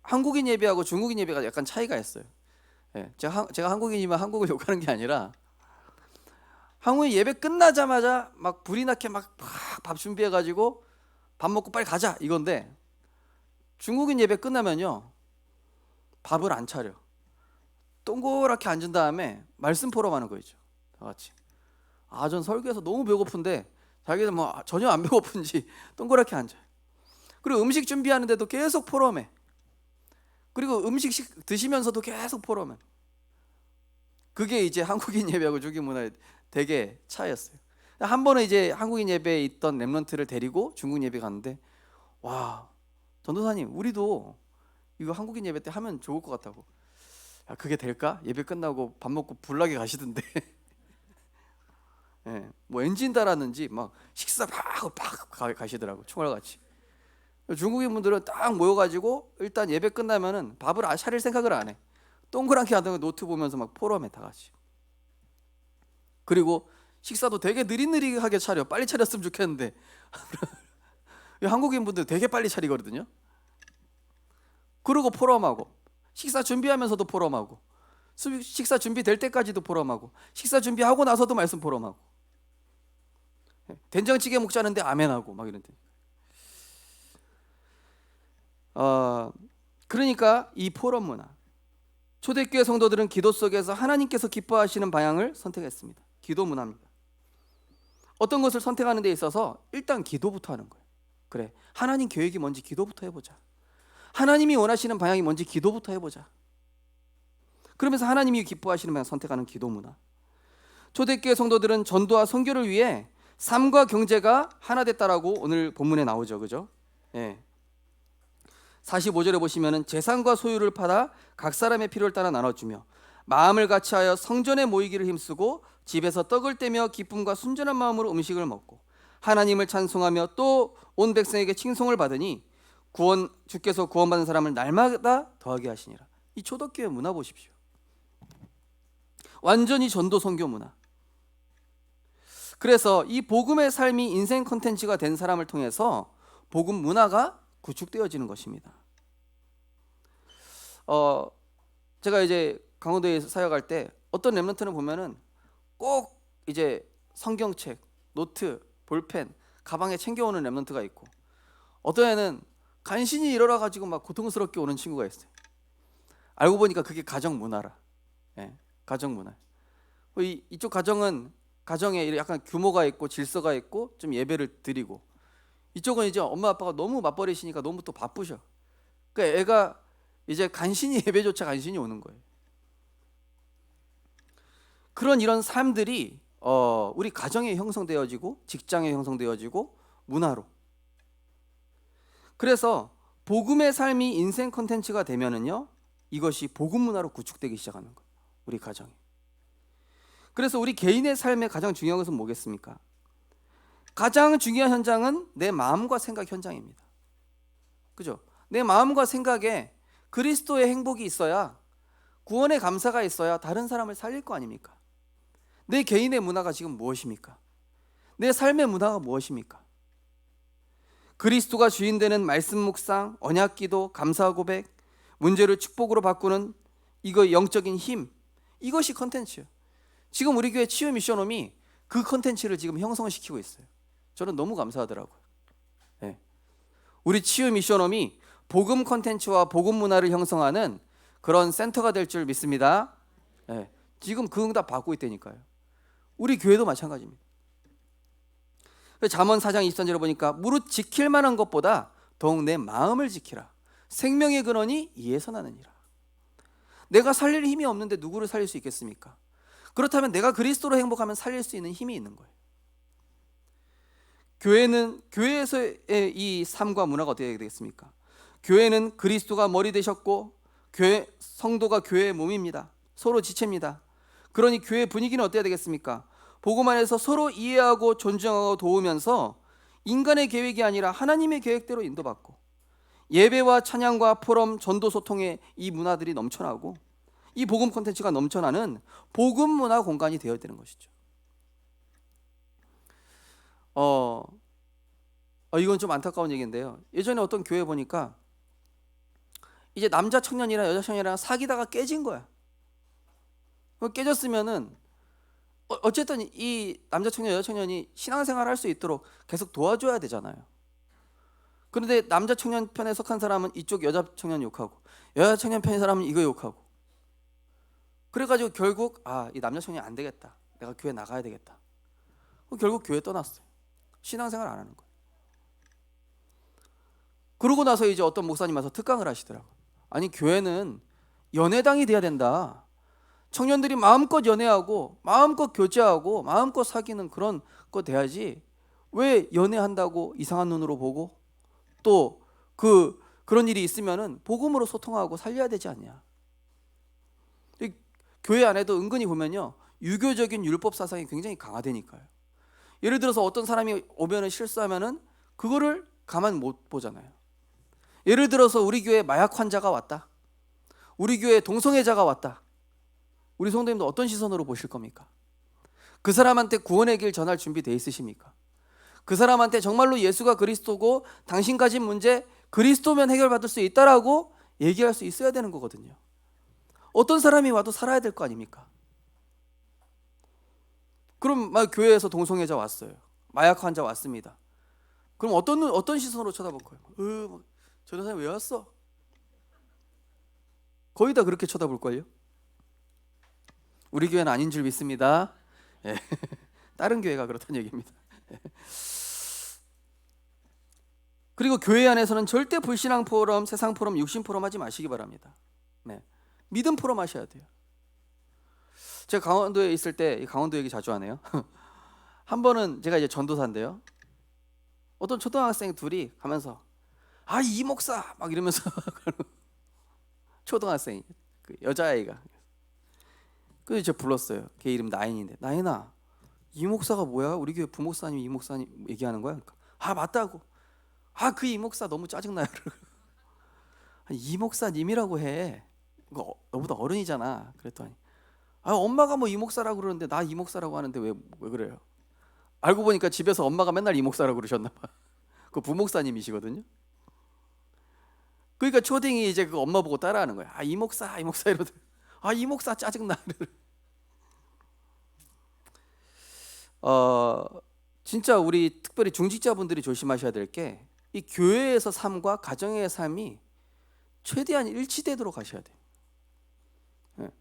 한국인 예배하고 중국인 예배가 약간 차이가 있어요. 예, 제가 한국인이면 한국을 욕하는 게 아니라 한국인 예배 끝나자마자 막 불이 나게 막 밥 준비해가지고 밥 먹고 빨리 가자 이건데 중국인 예배 끝나면요 밥을 안 차려. 동그랗게 앉은 다음에 말씀 포럼하는 거 있죠. 다 같이. 전 설교해서 너무 배고픈데 자기들 뭐 전혀 안 배고픈지 동그랗게 앉아요. 그리고 음식 준비하는데도 계속 포럼해. 그리고 음식 드시면서도 계속 포럼해. 그게 이제 한국인 예배하고 중국인 문화의 되게 차이였어요. 한 번은 이제 한국인 예배에 있던 렘넌트를 데리고 중국 예배 갔는데 와, 전도사님 우리도 이거 한국인 예배 때 하면 좋을 것 같다고. 그게 될까? 예배 끝나고 밥 먹고 불나게 가시던데. 예, 뭐 엔진 달았는지 막 식사 팍 가시더라고 총알같이. 중국인 분들은 딱 모여가지고 일단 예배 끝나면은 밥을 차릴 생각을 안 해. 동그랗게 앉아서 노트 보면서 막 포럼해 다 같이. 그리고 식사도 되게 느릿느릿하게 차려. 빨리 차렸으면 좋겠는데 한국인 분들 되게 빨리 차리거든요. 그리고 포럼하고 식사 준비하면서도 포럼하고 식사 준비될 때까지도 포럼하고 식사 준비하고 나서도 말씀 포럼하고 된장찌개 먹자는데 아멘하고 막 이런 데. 그러니까 이 포럼 문화, 초대교회 성도들은 기도 속에서 하나님께서 기뻐하시는 방향을 선택했습니다. 기도 문화입니다. 어떤 것을 선택하는 데 있어서 일단 기도부터 하는 거예요. 그래, 하나님 계획이 뭔지 기도부터 해보자. 하나님이 원하시는 방향이 뭔지 기도부터 해보자. 그러면서 하나님이 기뻐하시는 방향 선택하는 기도 문화. 초대교회 성도들은 전도와 선교를 위해 삶과 경제가 하나 됐다라고 오늘 본문에 나오죠, 그죠? 예. 45절에 보시면은 재산과 소유를 팔아 각 사람의 필요를 따라 나눠주며 마음을 같이하여 성전에 모이기를 힘쓰고 집에서 떡을 떼며 기쁨과 순전한 마음으로 음식을 먹고 하나님을 찬송하며 또 온 백성에게 칭송을 받으니 주께서 구원받은 사람을 날마다 더하게 하시니라. 이 초대교회 문화 보십시오. 완전히 전도 선교 문화. 그래서 이 복음의 삶이 인생 컨텐츠가 된 사람을 통해서 복음 문화가 구축되어지는 것입니다. 제가 이제 강원도에 사역할 때 어떤 렘넌트는 보면은 꼭 이제 성경책, 노트, 볼펜, 가방에 챙겨오는 렘넌트가 있고, 어떤 애는 간신히 일어나 가지고 막 고통스럽게 오는 친구가 있어요. 알고 보니까 그게 가정 문화라. 예, 가정 문화. 이쪽 가정에 약간 규모가 있고 질서가 있고 좀 예배를 드리고, 이쪽은 이제 엄마 아빠가 너무 맞벌이시니까 너무 또 바쁘셔. 그러니까 애가 이제 간신히 예배조차 간신히 오는 거예요. 그런 이런 삶들이 우리 가정에 형성되어지고 직장에 형성되어지고 문화로. 그래서 복음의 삶이 인생 콘텐츠가 되면은요, 이것이 복음 문화로 구축되기 시작하는 거예요. 우리 가정이. 그래서 우리 개인의 삶에 가장 중요한 것은 뭐겠습니까? 가장 중요한 현장은 내 마음과 생각 현장입니다. 그죠? 내 마음과 생각에 그리스도의 행복이 있어야, 구원의 감사가 있어야 다른 사람을 살릴 거 아닙니까? 내 개인의 문화가 지금 무엇입니까? 내 삶의 문화가 무엇입니까? 그리스도가 주인 되는 말씀 묵상, 언약 기도, 감사 고백, 문제를 축복으로 바꾸는 이거 영적인 힘, 이것이 컨텐츠예요. 지금 우리 교회 치유 미션홈이 그 컨텐츠를 지금 형성시키고 있어요. 저는 너무 감사하더라고요. 네. 우리 치유 미션홈이 복음 컨텐츠와 복음 문화를 형성하는 그런 센터가 될 줄 믿습니다. 네. 지금 그 응답 받고 있다니까요. 우리 교회도 마찬가지입니다. 잠언 4장 23절에 보니까 무릇 지킬 만한 것보다 더욱 내 마음을 지키라. 생명의 근원이 이에서 나느니라. 내가 살릴 힘이 없는데 누구를 살릴 수 있겠습니까? 그렇다면 내가 그리스도로 행복하면 살릴 수 있는 힘이 있는 거예요. 교회에서의 이 삶과 문화가 어떻게 되겠습니까? 교회는 그리스도가 머리 되셨고 성도가 교회의 몸입니다. 서로 지체입니다. 그러니 교회 분위기는 어때야 되겠습니까? 복음 안에서 서로 이해하고 존중하고 도우면서 인간의 계획이 아니라 하나님의 계획대로 인도받고, 예배와 찬양과 포럼, 전도 소통의 이 문화들이 넘쳐나고 이 복음 콘텐츠가 넘쳐나는 복음 문화 공간이 되어야 되는 것이죠. 이건 좀 안타까운 얘기인데요. 예전에 어떤 교회 보니까 이제 남자 청년이랑 여자 청년이랑 사귀다가 깨진 거야. 깨졌으면은 어쨌든 이 남자 청년 여자 청년이 신앙생활을 할 수 있도록 계속 도와줘야 되잖아요. 그런데 남자 청년 편에 속한 사람은 이쪽 여자 청년 욕하고, 여자 청년 편의 사람은 이거 욕하고, 그래가지고 결국 이 남자 청년 안 되겠다, 내가 교회 나가야 되겠다. 결국 교회 떠났어요. 신앙생활 안 하는 거예요. 그러고 나서 이제 어떤 목사님 와서 특강을 하시더라고. 아니, 교회는 연애당이 돼야 된다. 청년들이 마음껏 연애하고 마음껏 교제하고 마음껏 사귀는 그런 거 돼야지, 왜 연애한다고 이상한 눈으로 보고 또 그런 일이 있으면은 복음으로 소통하고 살려야 되지 않냐. 교회 안에도 은근히 보면요, 유교적인 율법 사상이 굉장히 강화되니까요. 예를 들어서 어떤 사람이 오면은 실수하면은 그거를 가만 못 보잖아요. 예를 들어서 우리 교회에 마약 환자가 왔다, 우리 교회에 동성애자가 왔다. 우리 성도님도 어떤 시선으로 보실 겁니까? 그 사람한테 구원의 길 전할 준비 돼 있으십니까? 그 사람한테 정말로 예수가 그리스도고 당신 가진 문제 그리스도면 해결받을 수 있다라고 얘기할 수 있어야 되는 거거든요. 어떤 사람이 와도 살아야 될 거 아닙니까? 그럼 막 교회에서 동성애자 왔어요, 마약 환자 왔습니다. 그럼 어떤 시선으로 쳐다볼 거예요? 저 사람이 왜 왔어? 거의 다 그렇게 쳐다볼걸요? 우리 교회는 아닌 줄 믿습니다. 예. 다른 교회가 그렇다는 얘기입니다. 예. 그리고 교회 안에서는 절대 불신앙 포럼, 세상 포럼, 육신 포럼 하지 마시기 바랍니다. 네. 믿음 포럼 하셔야 돼요. 제가 강원도에 있을 때, 강원도 얘기 자주 하네요. 한 번은 제가 이제 전도사인데요, 어떤 초등학생 둘이 가면서 아, 이 목사 막 이러면서 초등학생 그 여자아이가 그래서 저 불렀어요. 걔 이름 나인인데, 나인아, 이 목사가 뭐야? 우리 교회 부목사님 이 목사님 얘기하는 거야? 그러니까, 아 맞다고. 아 그 이 목사 너무 짜증나요. 이 목사님이라고 해. 이거 너보다 어른이잖아. 그랬더니 아 엄마가 뭐 이 목사라고 그러는데 나 이 목사라고 하는데 왜 그래요? 알고 보니까 집에서 엄마가 맨날 이 목사라고 그러셨나 봐. 그 부목사님이시거든요. 그러니까 초딩이 이제 그 엄마 보고 따라하는 거야. 아 이 목사 이러더니 아 이 목사 짜증나. 진짜 우리 특별히 중직자분들이 조심하셔야 될 게 이 교회에서 삶과 가정의 삶이 최대한 일치되도록 하셔야 돼요. 예.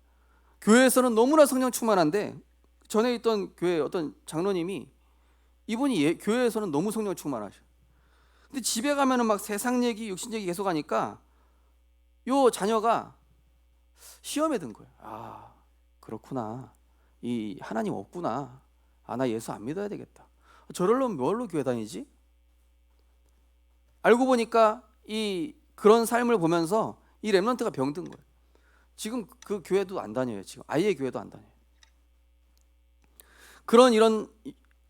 교회에서는 너무나 성령 충만한데 전에 있던 교회 어떤 장로님이 이분이 교회에서는 너무 성령 충만하셔. 근데 집에 가면은 막 세상 얘기, 육신 얘기 계속 하니까 요 자녀가 시험에 든 거예요. 아 그렇구나. 이 하나님 없구나. 아 나 예수 안 믿어야 되겠다. 저럴려면 뭘로 교회 다니지? 알고 보니까 이 그런 삶을 보면서 이 렘넌트가 병든 거예요. 지금 그 교회도 안 다녀요. 지금 아예 교회도 안 다녀요. 그런 이런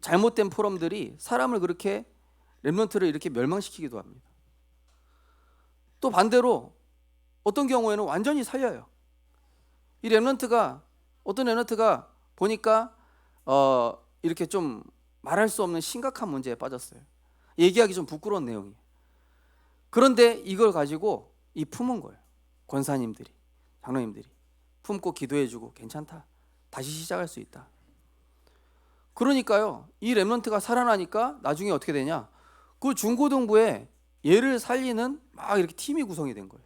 잘못된 포럼들이 사람을 그렇게 렘넌트를 이렇게 멸망시키기도 합니다. 또 반대로 어떤 경우에는 완전히 살려요. 이 렘넌트가 어떤 렘넌트가 보니까 이렇게 좀 말할 수 없는 심각한 문제에 빠졌어요. 얘기하기 좀 부끄러운 내용이에요. 그런데 이걸 가지고 이 품은 거예요. 권사님들이, 장로님들이 품고 기도해주고 괜찮다. 다시 시작할 수 있다. 그러니까요. 이 렘넌트가 살아나니까 나중에 어떻게 되냐? 그 중고등부에 얘를 살리는 막 이렇게 팀이 구성이 된 거예요.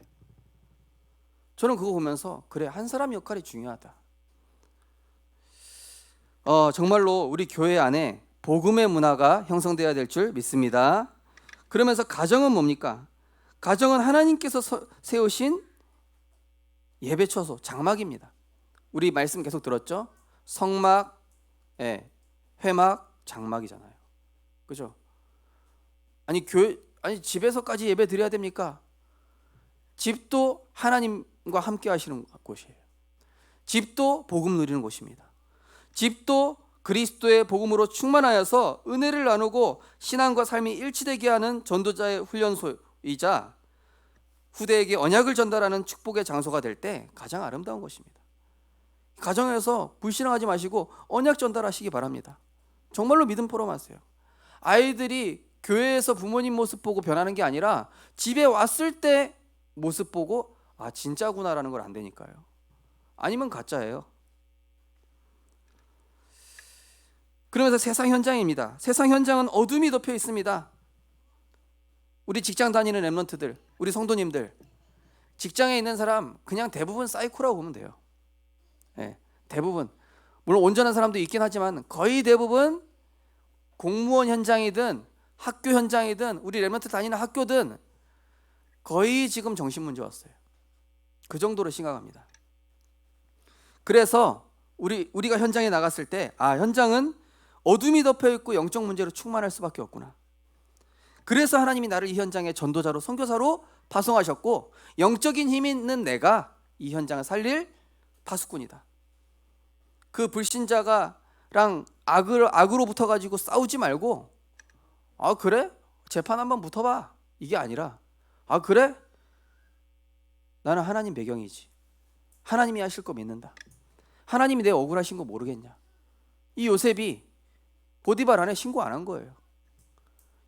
저는 그거 보면서 그래 한 사람 역할이 중요하다. 정말로 우리 교회 안에 복음의 문화가 형성되어야 될 줄 믿습니다. 그러면서 가정은 뭡니까? 가정은 하나님께서 세우신 예배처소, 장막입니다. 우리 말씀 계속 들었죠? 성막, 회막, 장막이잖아요. 그죠? 아니 집에서까지 예배 드려야 됩니까? 집도 하나님과 함께 하시는 곳이에요. 집도 복음 누리는 곳입니다. 집도 그리스도의 복음으로 충만하여서 은혜를 나누고 신앙과 삶이 일치되게 하는 전도자의 훈련소이자 후대에게 언약을 전달하는 축복의 장소가 될 때 가장 아름다운 것입니다. 가정에서 불신앙하지 마시고 언약 전달하시기 바랍니다. 정말로 믿음 포럼하세요. 아이들이 교회에서 부모님 모습 보고 변하는 게 아니라 집에 왔을 때 모습 보고 아 진짜구나라는 걸 안 되니까요. 아니면 가짜예요. 그러면서 세상 현장입니다. 세상 현장은 어둠이 덮여 있습니다. 우리 직장 다니는 렘넌트들, 우리 성도님들, 직장에 있는 사람 그냥 대부분 사이코라고 보면 돼요. 대부분 물론 온전한 사람도 있긴 하지만 거의 대부분 공무원 현장이든 학교 현장이든 우리 렘넌트 다니는 학교든 거의 지금 정신문제 왔어요. 그 정도로 심각합니다. 그래서 우리가 현장에 나갔을 때 현장은 어둠이 덮여 있고 영적 문제로 충만할 수밖에 없구나. 그래서 하나님이 나를 이 현장에 전도자로 선교사로 파송하셨고 영적인 힘이 있는 내가 이 현장을 살릴 파수꾼이다. 그 불신자가랑 악으로 붙어가지고 싸우지 말고 그래? 재판 한번 붙어봐. 이게 아니라 그래? 나는 하나님 배경이지. 하나님이 하실 거 믿는다. 하나님이 내 억울하신 거 모르겠냐. 이 요셉이 보디발 안에 신고 안 한 거예요.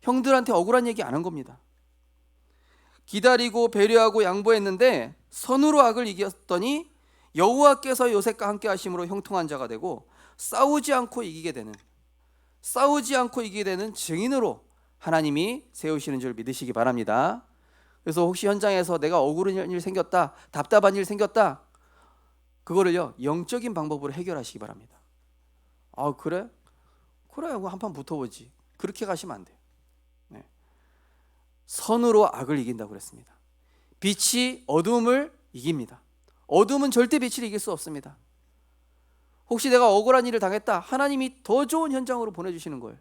형들한테 억울한 얘기 안 한 겁니다. 기다리고 배려하고 양보했는데 선으로 악을 이겼더니 여호와께서 요셉과 함께 하심으로 형통한 자가 되고 싸우지 않고 이기게 되는 증인으로 하나님이 세우시는 줄 믿으시기 바랍니다. 그래서 혹시 현장에서 내가 억울한 일 생겼다, 답답한 일 생겼다, 그거를요 영적인 방법으로 해결하시기 바랍니다. 그래? 그래, 한판 붙어보지. 그렇게 가시면 안 돼요. 선으로 악을 이긴다고 그랬습니다. 빛이 어둠을 이깁니다. 어둠은 절대 빛을 이길 수 없습니다. 혹시 내가 억울한 일을 당했다, 하나님이 더 좋은 현장으로 보내주시는 거예요.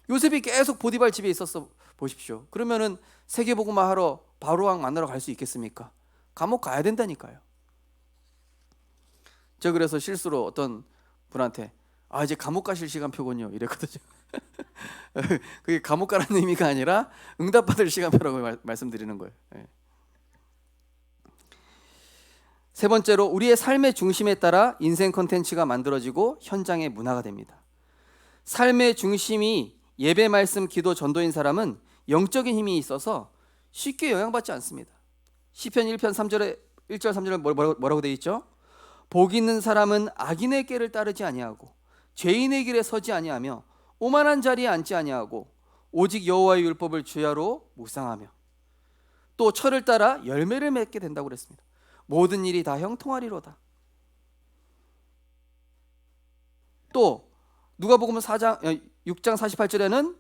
요셉이 계속 보디발 집에 있었어 보십시오. 그러면은 세계복음화 하러 바로왕 만나러 갈 수 있겠습니까? 감옥 가야 된다니까요. 저 그래서 실수로 어떤 분한테 이제 감옥 가실 시간표군요 이랬거든요. 그게 감옥 가라는 의미가 아니라 응답받을 시간표라고 말씀드리는 거예요. 예. 세 번째로 우리의 삶의 중심에 따라 인생 컨텐츠가 만들어지고 현장의 문화가 됩니다. 삶의 중심이 예배, 말씀, 기도, 전도인 사람은 영적인 힘이 있어서 쉽게 영향받지 않습니다. 시편 1편 3절에 1절 3절에 뭐라고 되어 있죠? 복 있는 사람은 악인의 길을 따르지 아니하고 죄인의 길에 서지 아니하며 오만한 자리에 앉지 아니하고 오직 여호와의 율법을 주야로 묵상하며 또 철을 따라 열매를 맺게 된다고 그랬습니다. 모든 일이 다 형통하리로다. 또 누가복음 6장 48절에는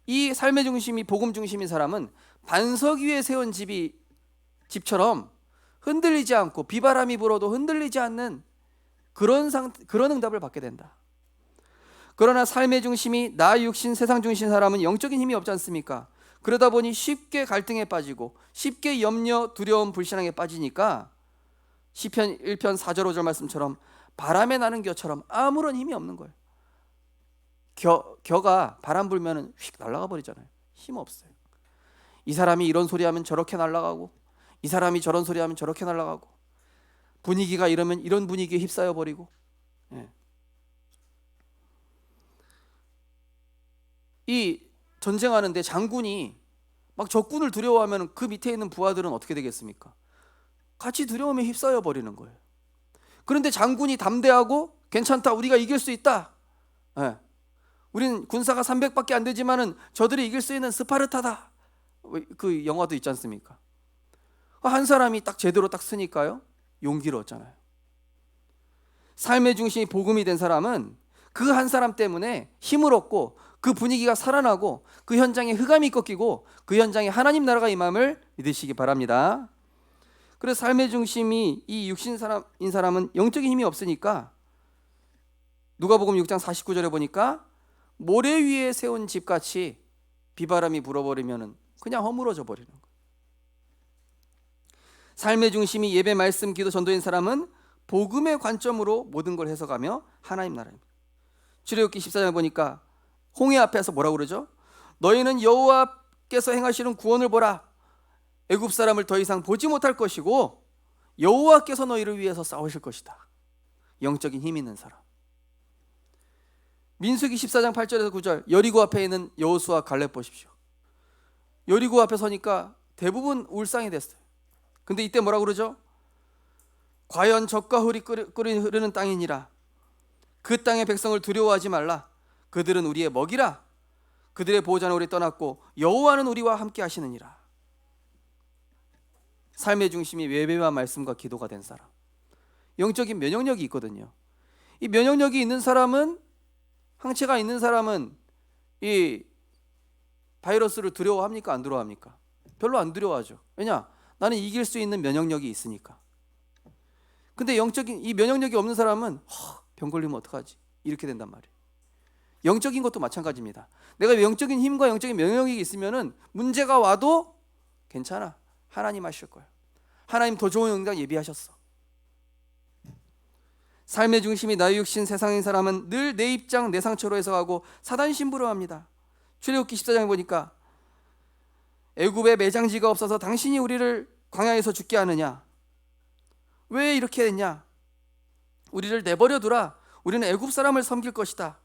이 삶의 중심이 복음 중심인 사람은 반석 위에 세운 집처럼 흔들리지 않고 비바람이 불어도 흔들리지 않는 그런 응답을 받게 된다. 그러나 삶의 중심이 나 육신 세상 중심인 사람은 영적인 힘이 없지 않습니까? 그러다 보니 쉽게 갈등에 빠지고 쉽게 염려, 두려움, 불신앙에 빠지니까 시편 1편 4절 5절 말씀처럼 바람에 나는 겨처럼 아무런 힘이 없는 거예요. 겨가 바람 불면은 휙 날아가 버리잖아요. 힘 없어요. 이 사람이 이런 소리 하면 저렇게 날아가고 이 사람이 저런 소리 하면 저렇게 날아가고 분위기가 이러면 이런 분위기에 휩싸여 버리고. 예. 이 전쟁하는데 장군이 막 적군을 두려워하면 그 밑에 있는 부하들은 어떻게 되겠습니까? 같이 두려움에 휩싸여 버리는 거예요. 그런데 장군이 담대하고 괜찮다, 우리가 이길 수 있다. 예. 우린 군사가 300밖에 안 되지만은 저들이 이길 수 있는 스파르타다. 그 영화도 있지 않습니까? 한 사람이 딱 제대로 딱 쓰니까요, 용기를 얻잖아요. 삶의 중심이 복음이 된 사람은 그 한 사람 때문에 힘을 얻고 그 분위기가 살아나고 그 현장에 흑암이 꺾이고 그 현장에 하나님 나라가 임함을 믿으시기 바랍니다. 그래서 삶의 중심이 이 육신 사람인 사람은 영적인 힘이 없으니까 누가복음 6장 49절에 보니까 모래 위에 세운 집같이 비바람이 불어버리면 그냥 허물어져 버리는 거예요. 삶의 중심이 예배, 말씀, 기도, 전도인 사람은 복음의 관점으로 모든 걸 해석하며 하나님 나라입니다. 출애굽기 14장에 보니까 홍해 앞에서 뭐라고 그러죠? 너희는 여호와께서 행하시는 구원을 보라. 애굽 사람을 더 이상 보지 못할 것이고 여호와께서 너희를 위해서 싸우실 것이다. 영적인 힘 있는 사람. 민수기 14장 8절에서 9절 여리고 앞에 있는 여호수아 갈렙 보십시오. 여리고 앞에 서니까 대부분 울상이 됐어요. 근데 이때 뭐라고 그러죠? 과연 젖과 꿀이 흐르는 땅이니라. 그 땅의 백성을 두려워하지 말라. 그들은 우리의 먹이라. 그들의 보호자는 우리 떠났고 여호와는 우리와 함께 하시느니라. 삶의 중심이 예배와 말씀과 기도가 된 사람, 영적인 면역력이 있거든요. 이 면역력이 있는 사람은, 항체가 있는 사람은 이 바이러스를 두려워합니까? 안 두려워합니까? 별로 안 두려워하죠. 왜냐? 나는 이길 수 있는 면역력이 있으니까. 근데 영적인 이 면역력이 없는 사람은 병 걸리면 어떡하지? 이렇게 된단 말이에요. 영적인 것도 마찬가지입니다. 내가 영적인 힘과 영적인 면역력이 있으면은 문제가 와도 괜찮아. 하나님 하실 거야. 하나님 더 좋은 응답 예비하셨어. 삶의 중심이 나의 육신 세상인 사람은 늘 내 입장 내 상처로 해석하고 사단 신부로 합니다. 출애굽기 14장에 보니까 애굽에 매장지가 없어서 당신이 우리를 광야에서 죽게 하느냐? 왜 이렇게 했냐? 우리를 내버려 두라. 우리는 애굽 사람을 섬길 것이다.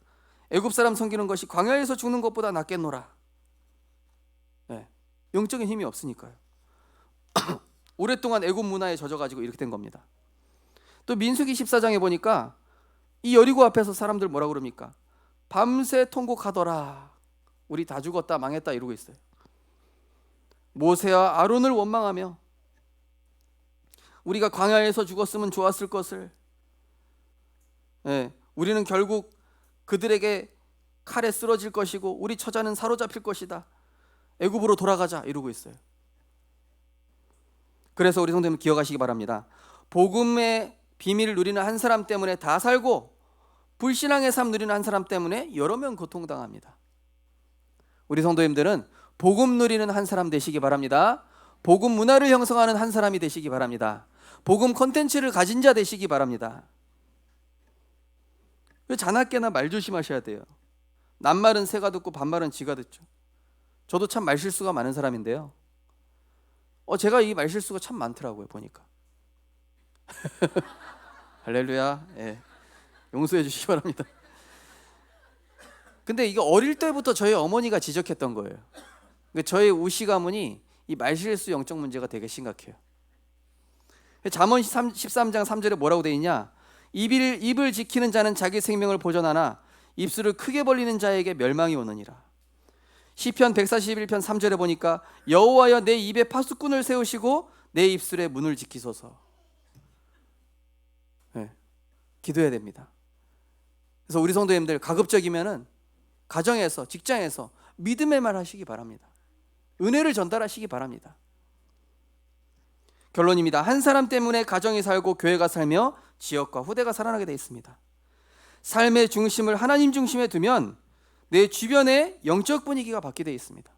애굽 사람 섬기는 것이 광야에서 죽는 것보다 낫겠노라. 네, 영적인 힘이 없으니까요. 오랫동안 애굽 문화에 젖어가지고 이렇게 된 겁니다. 또 민수기 14장에 보니까 이 여리고 앞에서 사람들 뭐라고 그럽니까? 밤새 통곡하더라. 우리 다 죽었다, 망했다 이러고 있어요. 모세와 아론을 원망하며 우리가 광야에서 죽었으면 좋았을 것을, 우리는 결국 그들에게 칼에 쓰러질 것이고 우리 처자는 사로잡힐 것이다. 애굽으로 돌아가자 이러고 있어요. 그래서 우리 성도님 기억하시기 바랍니다. 복음의 비밀을 누리는 한 사람 때문에 다 살고 불신앙의 삶 누리는 한 사람 때문에 여러 명 고통당합니다. 우리 성도님들은 복음 누리는 한 사람 되시기 바랍니다. 복음 문화를 형성하는 한 사람이 되시기 바랍니다. 복음 콘텐츠를 가진 자 되시기 바랍니다. 자나깨나 말 조심하셔야 돼요. 남말은 새가 듣고 반말은 쥐가 듣죠. 저도 참 말실수가 많은 사람인데요. 제가 이 말실수가 참 많더라고요, 보니까. 할렐루야. 예. 용서해 주시기 바랍니다. 근데 이게 어릴 때부터 저희 어머니가 지적했던 거예요. 저희 우씨 가문이 이 말실수 영적 문제가 되게 심각해요. 잠언 13장 3절에 뭐라고 돼 있냐? 입을 지키는 자는 자기 생명을 보존하나 입술을 크게 벌리는 자에게 멸망이 오느니라. 시편 141편 3절에 보니까 여호와여 내 입에 파수꾼을 세우시고 내 입술에 문을 지키소서. 네, 기도해야 됩니다. 그래서 우리 성도님들 가급적이면은 가정에서, 직장에서 믿음의 말 하시기 바랍니다. 은혜를 전달하시기 바랍니다. 결론입니다. 한 사람 때문에 가정이 살고 교회가 살며 지역과 후대가 살아나게 되어 있습니다. 삶의 중심을 하나님 중심에 두면 내 주변의 영적 분위기가 바뀌게 되어 있습니다.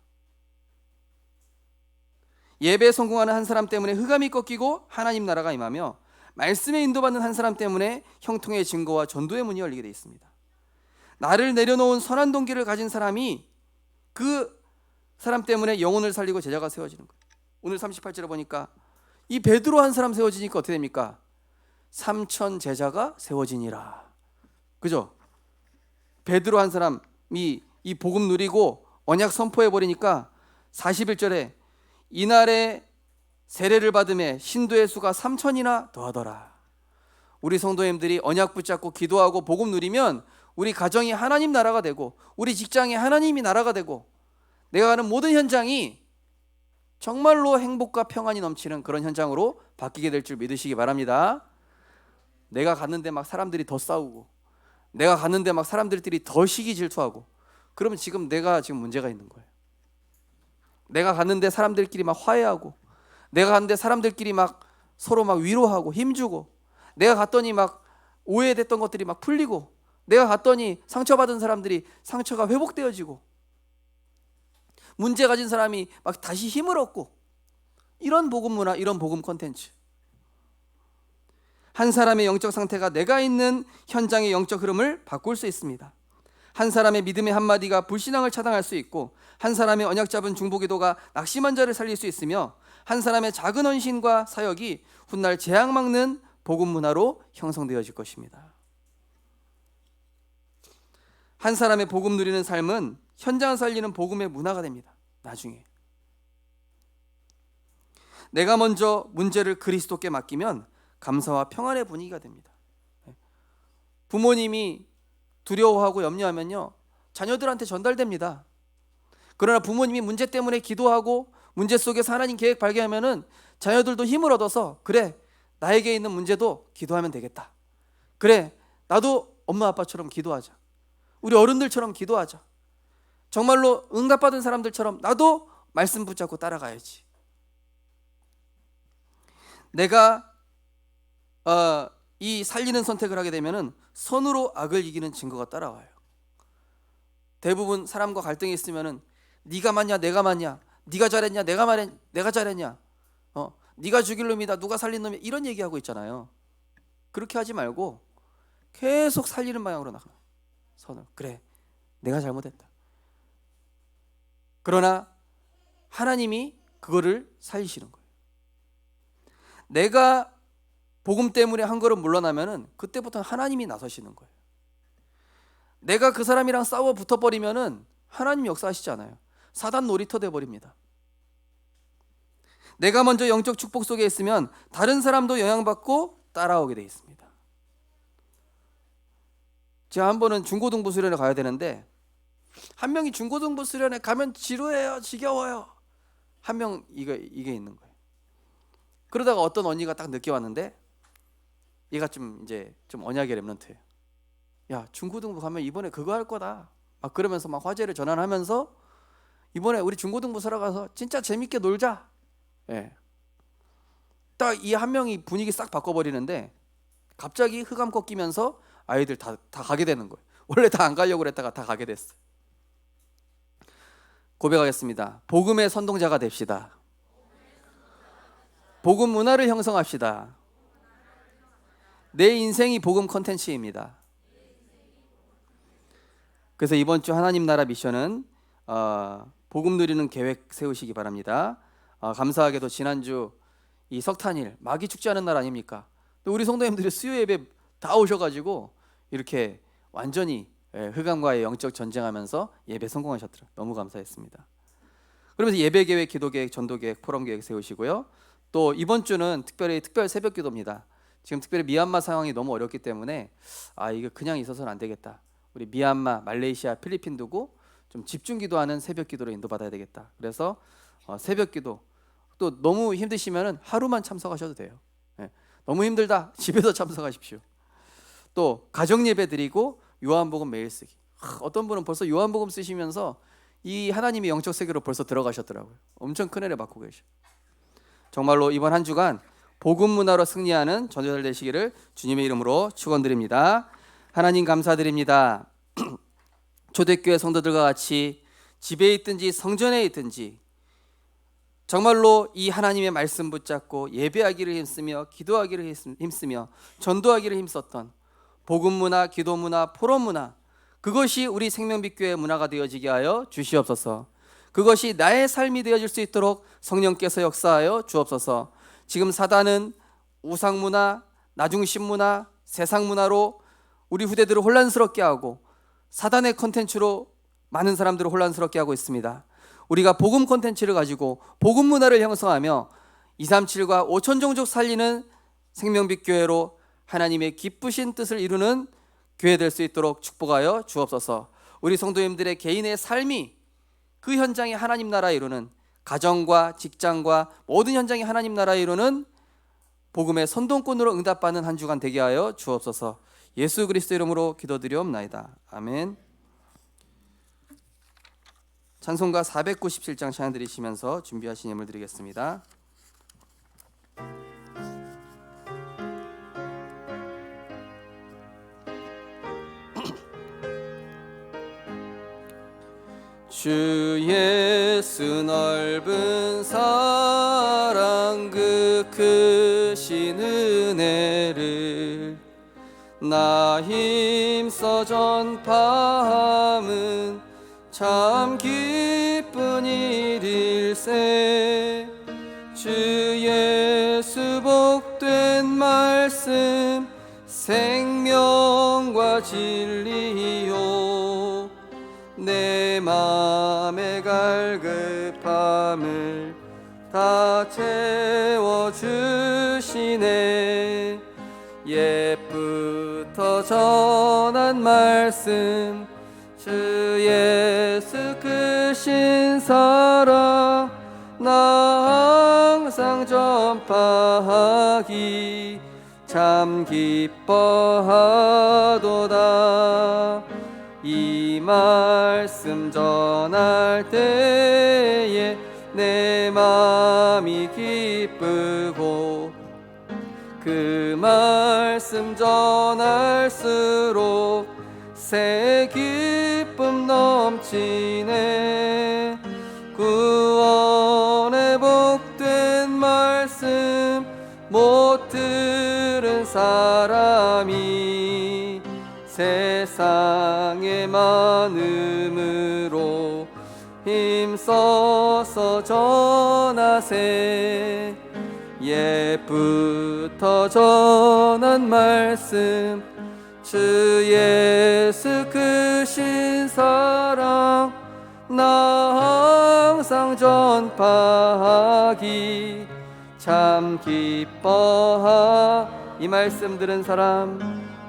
예배에 성공하는 한 사람 때문에 흑암이 꺾이고 하나님 나라가 임하며 말씀에 인도받는 한 사람 때문에 형통의 증거와 전도의 문이 열리게 되어 있습니다. 나를 내려놓은 선한 동기를 가진 사람이 그 사람 때문에 영혼을 살리고 제자가 세워지는 거예요. 오늘 38절에 보니까 이 베드로 한 사람 세워지니까 어떻게 됩니까? 3천 제자가 세워지니라. 그죠? 베드로 한 사람이 이 복음 누리고 언약 선포해 버리니까 41절에 이날에 세례를 받음에 신도의 수가 3천이나 더하더라. 우리 성도님들이 언약 붙잡고 기도하고 복음 누리면 우리 가정이 하나님 나라가 되고 우리 직장이 하나님이 나라가 되고 내가 가는 모든 현장이 정말로 행복과 평안이 넘치는 그런 현장으로 바뀌게 될 줄 믿으시기 바랍니다. 내가 갔는데 막 사람들이 더 싸우고 내가 갔는데 막 사람들이 더 시기 질투하고 그러면 지금 내가 문제가 있는 거예요. 내가 갔는데 사람들끼리 막 화해하고 내가 갔는데 사람들끼리 막 서로 막 위로하고 힘주고 내가 갔더니 막 오해됐던 것들이 막 풀리고 내가 갔더니 상처받은 사람들이 상처가 회복되어지고 문제 가진 사람이 막 다시 힘을 얻고 이런 복음 문화, 이런 복음 콘텐츠. 한 사람의 영적 상태가 내가 있는 현장의 영적 흐름을 바꿀 수 있습니다. 한 사람의 믿음의 한마디가 불신앙을 차단할 수 있고 한 사람의 언약 잡은 중보기도가 낙심한 자를 살릴 수 있으며 한 사람의 작은 헌신과 사역이 훗날 재앙 막는 복음 문화로 형성되어질 것입니다. 한 사람의 복음 누리는 삶은 현장 살리는 복음의 문화가 됩니다. 나중에 내가 먼저 문제를 그리스도께 맡기면 감사와 평안의 분위기가 됩니다. 부모님이 두려워하고 염려하면요 자녀들한테 전달됩니다. 그러나 부모님이 문제 때문에 기도하고 문제 속에서 하나님 계획 발견하면은 자녀들도 힘을 얻어서 그래 나에게 있는 문제도 기도하면 되겠다. 그래 나도 엄마 아빠처럼 기도하자. 우리 어른들처럼 기도하자. 정말로 응답받은 사람들처럼 나도 말씀 붙잡고 따라가야지. 내가 이 살리는 선택을 하게 되면은 선으로 악을 이기는 증거가 따라와요. 대부분 사람과 갈등이 있으면은 네가 맞냐 내가 맞냐, 네가 잘했냐 내가 잘했냐, 네가 죽일 놈이다 누가 살린 놈이야 이런 얘기하고 있잖아요. 그렇게 하지 말고 계속 살리는 방향으로 나가. 선을 그래 내가 잘못했다. 그러나 하나님이 그거를 살리시는 거예요. 내가 복음 때문에 한 걸음 물러나면은 그때부터는 하나님이 나서시는 거예요. 내가 그 사람이랑 싸워 붙어버리면은 하나님 역사하시지 않아요. 사단 놀이터 돼버립니다. 내가 먼저 영적 축복 속에 있으면 다른 사람도 영향받고 따라오게 돼 있습니다. 제가 한 번은 중고등부 수련회 가야 되는데 한 명이 중고등부 수련회 가면 지루해요, 지겨워요. 한 명 이게 있는 거예요. 그러다가 어떤 언니가 딱 늦게 왔는데 얘가 좀 언약의 렘넌트예요. 야 중고등부 가면 이번에 그거 할 거다. 막 그러면서 막 화제를 전환하면서 이번에 우리 중고등부 서러 가서 진짜 재밌게 놀자. 예. 딱 이 한 명이 분위기 싹 바꿔버리는데 갑자기 흑암 꺾이면서 아이들 다 가게 되는 거예요. 원래 다 안 가려고 그랬다가 다 가게 됐어요. 고백하겠습니다. 복음의 선동자가 됩시다. 복음 문화를 형성합시다. 내 인생이 복음 컨텐츠입니다. 그래서 이번 주 하나님 나라 미션은 복음 누리는 계획 세우시기 바랍니다. 감사하게도 지난주 이 석탄일 마귀 축제하는 날 아닙니까? 우리 성도님들이 수요 예배 다 오셔가지고 이렇게 완전히 흑암과의 영적 전쟁하면서 예배 성공하셨더라고요. 너무 감사했습니다. 그러면서 예배 계획, 기도 계획, 전도 계획, 포럼 계획 세우시고요. 또 이번 주는 특별 새벽 기도입니다. 지금 특별히 미얀마 상황이 너무 어렵기 때문에 이거 그냥 있어서는 안 되겠다. 우리 미얀마, 말레이시아, 필리핀 두고 좀 집중 기도하는 새벽 기도로 인도받아야 되겠다. 그래서 새벽 기도, 또 너무 힘드시면은 하루만 참석하셔도 돼요. 너무 힘들다 집에서 참석하십시오. 또 가정 예배 드리고 요한복음 매일 쓰기. 어떤 분은 벌써 요한복음 쓰시면서 이 하나님의 영적 세계로 벌써 들어가셨더라고요. 엄청 큰 은혜 받고 계셔. 정말로 이번 한 주간 복음 문화로 승리하는 전도자들 되시기를 주님의 이름으로 축원드립니다. 하나님 감사드립니다. 초대교회 성도들과 같이 집에 있든지 성전에 있든지 정말로 이 하나님의 말씀 붙잡고 예배하기를 힘쓰며 기도하기를 힘쓰며 전도하기를 힘썼던 복음 문화, 기도 문화, 포럼 문화, 그것이 우리 생명빛교회 문화가 되어지게 하여 주시옵소서. 그것이 나의 삶이 되어질 수 있도록 성령께서 역사하여 주옵소서. 지금 사단은 우상 문화, 나중심 문화, 세상 문화로 우리 후대들을 혼란스럽게 하고 사단의 콘텐츠로 많은 사람들을 혼란스럽게 하고 있습니다. 우리가 복음 콘텐츠를 가지고 복음 문화를 형성하며 237과 5천 종족 살리는 생명빛 교회로 하나님의 기쁘신 뜻을 이루는 교회 될 수 있도록 축복하여 주옵소서. 우리 성도님들의 개인의 삶이 그 현장에 하나님 나라 이루는, 가정과 직장과 모든 현장에 하나님 나라 이루는 복음의 선동꾼으로 응답받는 한 주간 되게 하여 주옵소서. 예수 그리스도 이름으로 기도드리옵나이다. 아멘. 찬송가 497장 찬양 드리시면서 준비하신 예물 드리겠습니다. 주 예수 넓은 사랑 그 크신 은혜를 나 힘써 전파함은 참 기쁜 일일세. 주 예수 복된 말씀 생명과 진리요 내 맘의 갈급함을 다 채워주시네. 옛부터 전한 말씀 주 예수 크신 사랑 나 항상 전파하기 참 기뻐하도다. 이 말씀 전할 때에 내 맘이 기쁘고 그 말씀 전할수록 새 기쁨 넘치네. 구원의 복된 말씀 못 들은 사람이 세상에 많음으로 힘써서 전하세. 옛부터 전한 말씀 주 예수 크신 사랑 나 항상 전파하기 참 기뻐하. 이 말씀 들은 사람,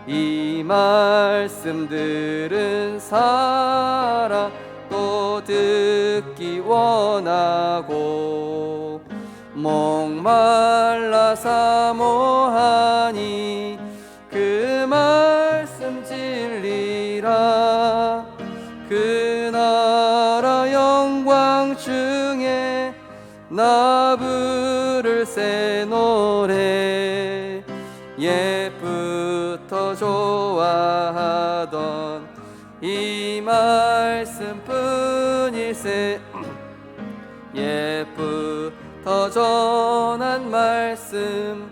이 말씀 들은 사람 또 듣기 원하고 목말라 사모하니 그 말씀 진리라. 그 나라 영광 중에 나 부를 새 노래 옛부터 좋아하던 이 말씀뿐일세. 옛부터 전한 말씀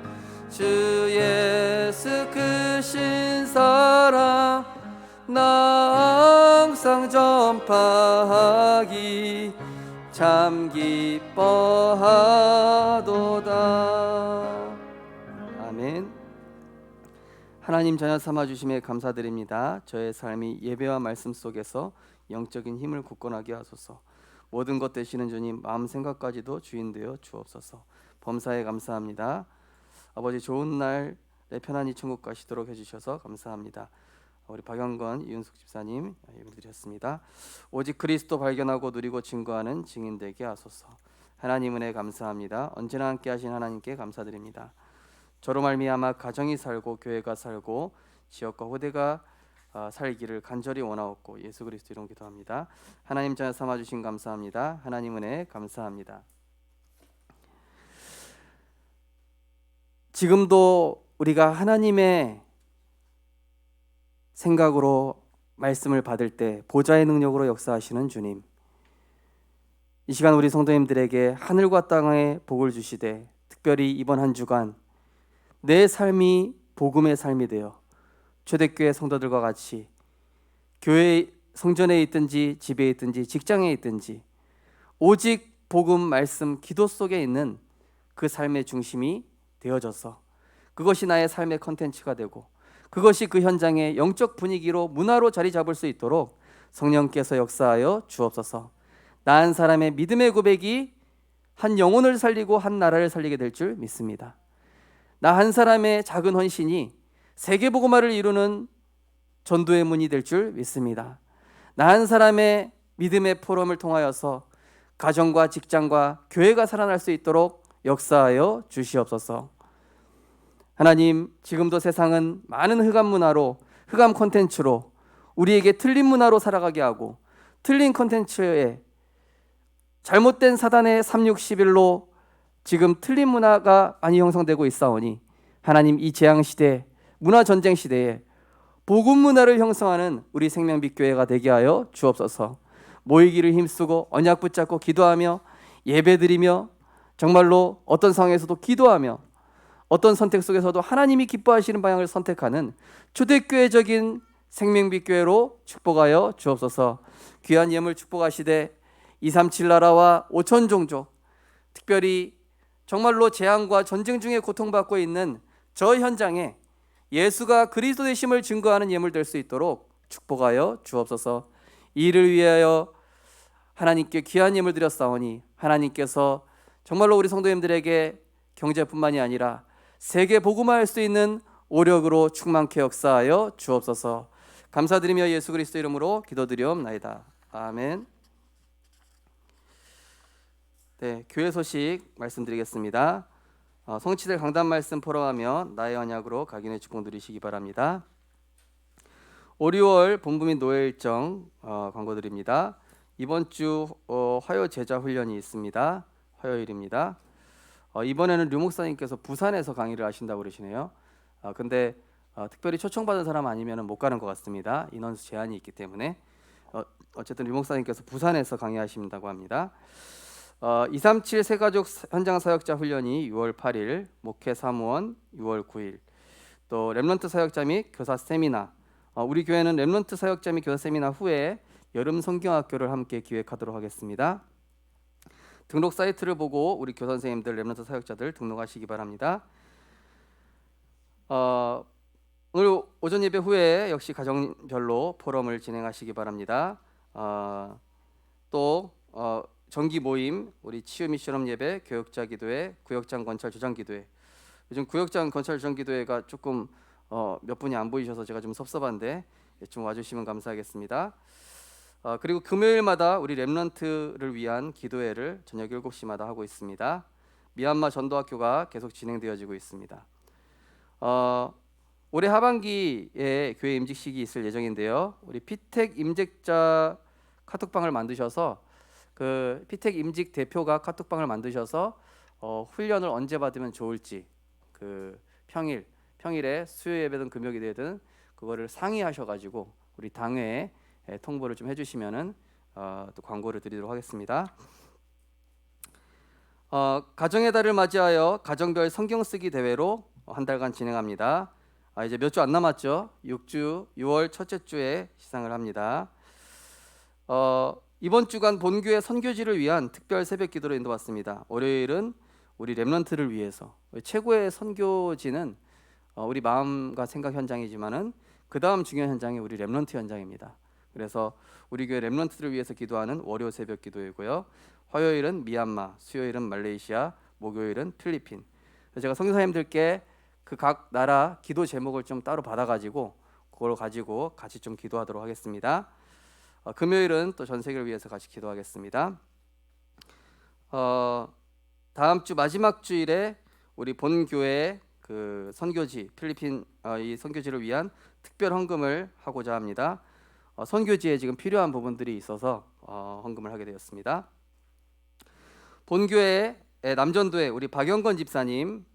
주 예수 크신 사랑 나 항상 전파하기 참 기뻐하도다. 아멘. 하나님 자녀 삼아 주심에 감사드립니다. 저의 삶이 예배와 말씀 속에서 영적인 힘을 굳건하게 하소서. 모든 것 되시는 주님 마음 생각까지도 주인 되어 주옵소서. 범사에 감사합니다. 아버지 좋은 날에 편안히 천국 가시도록 해주셔서 감사합니다. 우리 박영건 이윤숙 집사님 예배드렸습니다. 오직 그리스도 발견하고 누리고 증거하는 증인 되게 하소서. 하나님 은혜 감사합니다. 언제나 함께 하신 하나님께 감사드립니다. 저로 말미암아 가정이 살고 교회가 살고 지역과 후대가 살기를 간절히 원하옵고 예수 그리스도 이름 기도합니다. 하나님 자녀 삼아 주신 감사합니다. 하나님 은혜 감사합니다. 지금도 우리가 하나님의 생각으로 말씀을 받을 때 보좌의 능력으로 역사하시는 주님, 이 시간 우리 성도님들에게 하늘과 땅의 복을 주시되 특별히 이번 한 주간 내 삶이 복음의 삶이 되어 초대교회 성도들과 같이 교회 성전에 있든지 집에 있든지 직장에 있든지 오직 복음 말씀 기도 속에 있는 그 삶의 중심이 되어져서 그것이 나의 삶의 컨텐츠가 되고 그것이 그 현장의 영적 분위기로 문화로 자리 잡을 수 있도록 성령께서 역사하여 주옵소서. 나 한 사람의 믿음의 고백이 한 영혼을 살리고 한 나라를 살리게 될 줄 믿습니다. 나 한 사람의 작은 헌신이 세계복음화를 이루는 전도의 문이 될 줄 믿습니다. 나 한 사람의 믿음의 포럼을 통하여서 가정과 직장과 교회가 살아날 수 있도록 역사하여 주시옵소서. 하나님, 지금도 세상은 많은 흑암 문화로, 흑암 콘텐츠로 우리에게 틀린 문화로 살아가게 하고 틀린 콘텐츠에 잘못된 사단의 361로 지금 틀린 문화가 많이 형성되고 있사오니 하나님, 이 재앙시대, 문화전쟁 시대에 복음 문화를 형성하는 우리 생명빛 교회가 되게 하여 주옵소서. 모이기를 힘쓰고 언약 붙잡고 기도하며 예배드리며 정말로 어떤 상황에서도 기도하며 어떤 선택 속에서도 하나님이 기뻐하시는 방향을 선택하는 초대교회적인 생명빛 교회로 축복하여 주옵소서. 귀한 예물 축복하시되 237 나라와 5천 종족, 특별히 정말로 재앙과 전쟁 중에 고통받고 있는 저 현장에 예수가 그리스도 되심을 증거하는 예물 될 수 있도록 축복하여 주옵소서. 이 일을 위하여 하나님께 귀한 예물 드렸사오니 하나님께서 정말로 우리 성도님들에게 경제뿐만이 아니라 세계 복음화할 수 있는 오력으로 충만케 역사하여 주옵소서. 감사드리며 예수 그리스도 이름으로 기도드리옵나이다. 아멘. 네, 교회 소식 말씀드리겠습니다. 성취될 강단 말씀 포럼하며 나의 언약으로 각인의 축복 누리시기 바랍니다. 5, 6월 본부 및 노예 일정 광고 드립니다. 이번 주 화요 제자 훈련이 있습니다. 화요일입니다. 이번에는 류 목사님께서 부산에서 강의를 하신다고 그러시네요. 근데 특별히 초청받은 사람 아니면 못 가는 것 같습니다. 인원수 제한이 있기 때문에 어쨌든 류 목사님께서 부산에서 강의하신다고 합니다. 237 새가족 현장 사역자 훈련이 6월 8일, 목회 사무원 6월 9일, 또 렘넌트 사역자 및 교사 세미나, 우리 교회는 렘넌트 사역자 및 교사 세미나 후에 여름 성경학교를 함께 기획하도록 하겠습니다. 등록 사이트를 보고 우리 교사 선생님들, 렘넌트 사역자들 등록하시기 바랍니다. 오늘 오전 예배 후에 역시 가정별로 포럼을 진행하시기 바랍니다. 또 정기 모임, 우리 치유 미션업 예배, 교역자 기도회, 구역장 건찰 조장 기도회. 요즘 구역장 건찰 조장 기도회가 조금 몇 분이 안 보이셔서 제가 좀 섭섭한데 좀 와주시면 감사하겠습니다. 그리고 금요일마다 우리 렘넌트를 위한 기도회를 저녁 7시마다 하고 있습니다. 미얀마 전도학교가 계속 진행되어지고 있습니다. 올해 하반기에 교회 임직식이 있을 예정인데요. 우리 피택 임직자 카톡방을 만드셔서 그 피택 임직 대표가 카톡방을 만드셔서 훈련을 언제 받으면 좋을지, 그 평일에 수요 예배든 금요 예배든 그거를 상의하셔가지고 우리 당회에 통보를 좀 해주시면은 또 광고를 드리도록 하겠습니다. 가정의 달을 맞이하여 가정별 성경 쓰기 대회로 한 달간 진행합니다. 이제 몇 주 안 남았죠. 6주 6월 첫째 주에 시상을 합니다. 이번 주간 본교회 선교지를 위한 특별 새벽 기도로 인도받습니다. 월요일은 우리 렘넌트를 위해서, 최고의 선교지는 우리 마음과 생각 현장이지만은 그 다음 중요한 현장이 우리 렘넌트 현장입니다. 그래서 우리 교회 렘넌트를 위해서 기도하는 월요 새벽 기도이고요. 화요일은 미얀마, 수요일은 말레이시아, 목요일은 필리핀. 제가 선교사님들께 그 각 나라 기도 제목을 좀 따로 받아가지고 그걸 가지고 같이 좀 기도하도록 하겠습니다. 금요일은 또 전 세계를 위해서 같이 기도하겠습니다. 다음 주 마지막 주일에 우리 본 교회 그 선교지 필리핀 이 선교지를 위한 특별 헌금을 하고자 합니다. 선교지에 지금 필요한 부분들이 있어서 헌금을 하게 되었습니다. 본교회 남전도에 우리 박영건 집사님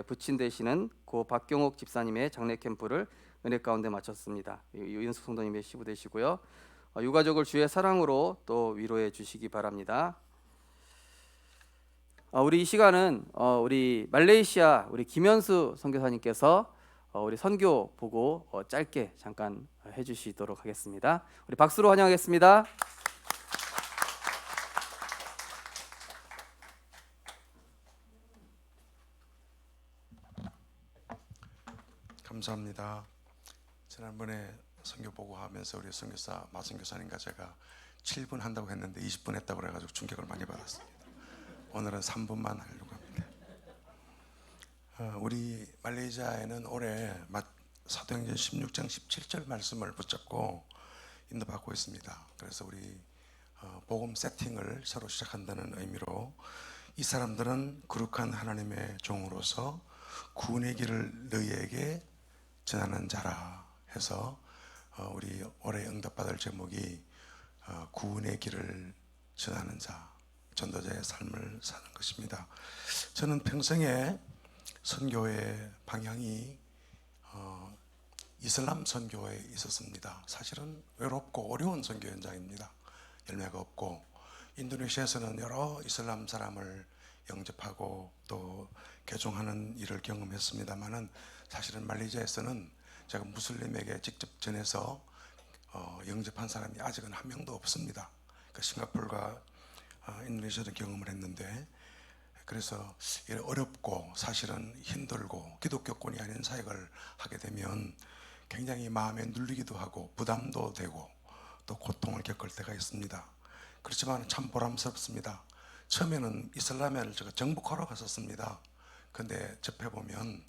부친 되시는 고 박경옥 집사님의 장례 캠프를 은혜 가운데 마쳤습니다. 유인숙 성도님의 시부 되시고요. 유가족을 주의 사랑으로 또 위로해 주시기 바랍니다. 우리 이 시간은 우리 말레이시아 우리 김현수 선교사님께서 우리 선교 보고 짧게 잠깐 해주시도록 하겠습니다. 우리 박수로 환영하겠습니다. 감사합니다. 지난번에 선교 보고하면서 우리 선교사 마 선교사님과 제가 7분 한다고 했는데 20분 했다고 그래가지고 충격을 많이 받았습니다. 오늘은 3분만 하려고 합니다. 우리 말레이시아에는 올해 사도행전 16장 17절 말씀을 붙잡고 인도받고 있습니다. 그래서 우리 복음 세팅을 새로 시작한다는 의미로 이 사람들은 거룩한 하나님의 종으로서 구원의 길을 너희에게 전하는 자라 해서 우리 올해 응답받을 제목이 구원의 길을 전하는 자, 전도자의 삶을 사는 것입니다. 저는 평생에 선교의 방향이 이슬람 선교에 있었습니다. 사실은 외롭고 어려운 선교 현장입니다. 열매가 없고 인도네시아에서는 여러 이슬람 사람을 영접하고 또 개종하는 일을 경험했습니다만은 사실은 말레이시아에서는 제가 무슬림에게 직접 전해서 영접한 사람이 아직은 한 명도 없습니다. 그러니까 싱가포르가 인도네시아도 경험을 했는데, 그래서 어렵고 사실은 힘들고 기독교권이 아닌 사역을 하게 되면 굉장히 마음에 눌리기도 하고 부담도 되고 또 고통을 겪을 때가 있습니다. 그렇지만 참 보람스럽습니다. 처음에는 이슬람을 제가 정복하러 갔었습니다. 근데 접해보면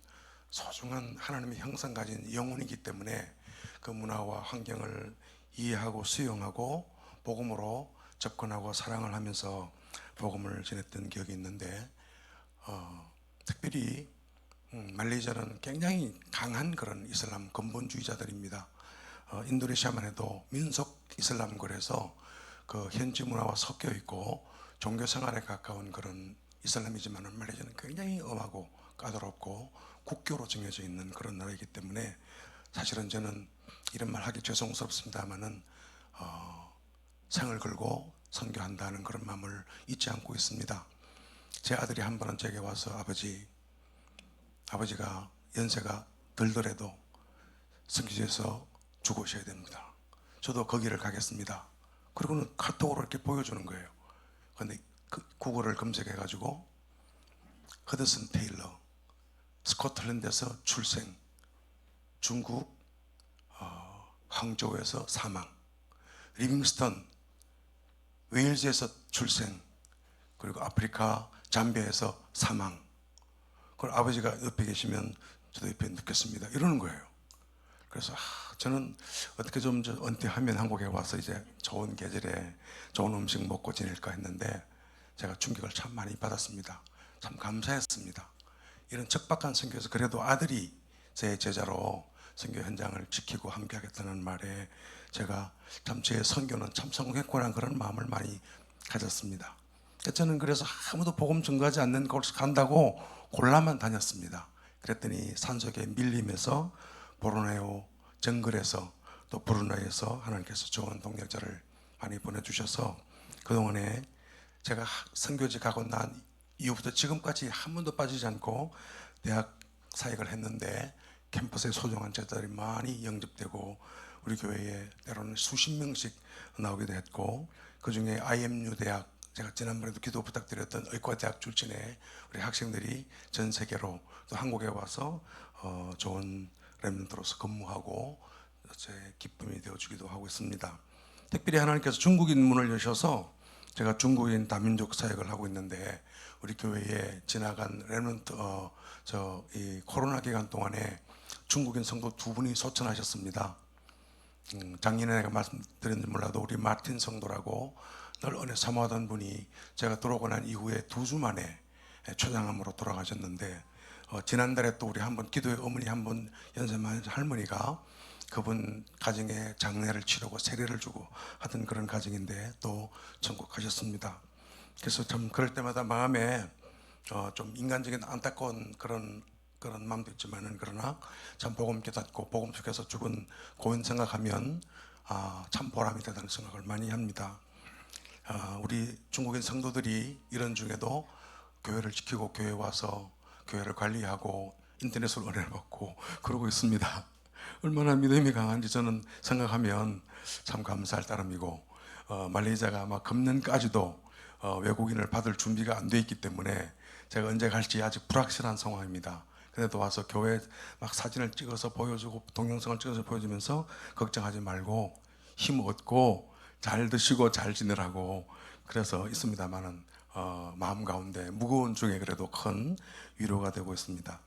소중한 하나님의 형상 가진 영혼이기 때문에 그 문화와 환경을 이해하고 수용하고 복음으로 접근하고 사랑을 하면서 복음을 전했던 기억이 있는데, 특별히 말레이시아는 굉장히 강한 그런 이슬람 근본주의자들입니다. 인도네시아만 해도 민속 이슬람거래서 그 현지 문화와 섞여 있고 종교 생활에 가까운 그런 이슬람이지만 말레이시아는 굉장히 엄하고 까다롭고 국교로 정해져 있는 그런 나라이기 때문에 사실은 저는 이런 말 하기 죄송스럽습니다만은 생을 걸고 선교한다는 그런 마음을 잊지 않고 있습니다. 제 아들이 한 번은 제게 와서 아버지가 연세가 들더라도 선교지에서 죽으셔야 됩니다. 저도 거기를 가겠습니다. 그리고는 카톡으로 이렇게 보여주는 거예요. 그런데 구글을 검색해가지고 허드슨 테일러, 스코틀랜드에서 출생, 중국 항저우에서 사망, 리빙스턴 웨일즈에서 출생, 그리고 아프리카 잠비아에서 사망. 그걸 아버지가 옆에 계시면 저도 옆에 눕겠습니다, 이러는 거예요. 그래서 저는 어떻게 좀 은퇴하면 한국에 와서 이제 좋은 계절에 좋은 음식 먹고 지낼까 했는데 제가 충격을 참 많이 받았습니다. 참 감사했습니다. 이런 척박한 선교에서 그래도 아들이 제 제자로 선교 현장을 지키고 함께하겠다는 말에 제가 참 제 선교는 참 성공했구나 그런 마음을 많이 가졌습니다. 저는 그래서 아무도 복음 전가하지 않는 곳을 간다고 골라만 다녔습니다. 그랬더니 산속에 밀림에서 보르네오 정글에서 또 브루나이에서 하나님께서 좋은 동역자를 많이 보내주셔서 그동안에 제가 선교지 가고 난 이후부터 지금까지 한 번도 빠지지 않고 대학 사역을 했는데 캠퍼스에 소중한 제자들이 많이 영접되고 우리 교회에 때로는 수십 명씩 나오기도 했고 그중에 IMU 대학 제가 지난번에도 기도 부탁드렸던 의과대학 출신의 우리 학생들이 전 세계로 또 한국에 와서 좋은 렘넌트로서 근무하고 제 기쁨이 되어주기도 하고 있습니다. 특별히 하나님께서 중국인 문을 여셔서 제가 중국인 다민족 사역을 하고 있는데 우리 교회에 지나간 렘넌트 이 코로나 기간 동안에 중국인 성도 2분이 소천하셨습니다. 작년에 내가 말씀드렸는지 몰라도 우리 마틴 성도라고 늘 은혜 사모하던 분이 제가 들어오고 난 이후에 2주 만에 초장암으로 돌아가셨는데 지난달에 또 우리 한번 기도의 어머니 한번 연세만 할머니가 그분 가정에 장례를 치르고 세례를 주고 하던 그런 가정인데 또 천국 가셨습니다. 그래서 참 그럴 때마다 마음에 좀 인간적인 안타까운 그런 마음도 있지만은 그러나 참 복음 깨닫고 복음 속에서 죽은 고인 생각하면 참 보람이 되다는 생각을 많이 합니다. 우리 중국인 성도들이 이런 중에도 교회를 지키고 교회 와서 교회를 관리하고 인터넷으로 은혜를 받고 그러고 있습니다. 얼마나 믿음이 강한지 저는 생각하면 참 감사할 따름이고 말레이시아가 아마 금년까지도 외국인을 받을 준비가 안 돼 있기 때문에 제가 언제 갈지 아직 불확실한 상황입니다. 그래도 와서 교회 막 사진을 찍어서 보여주고 동영상을 찍어서 보여주면서 걱정하지 말고 힘 얻고 잘 드시고 잘 지내라고 그래서 있습니다만은 마음 가운데 무거운 중에 그래도 큰 위로가 되고 있습니다.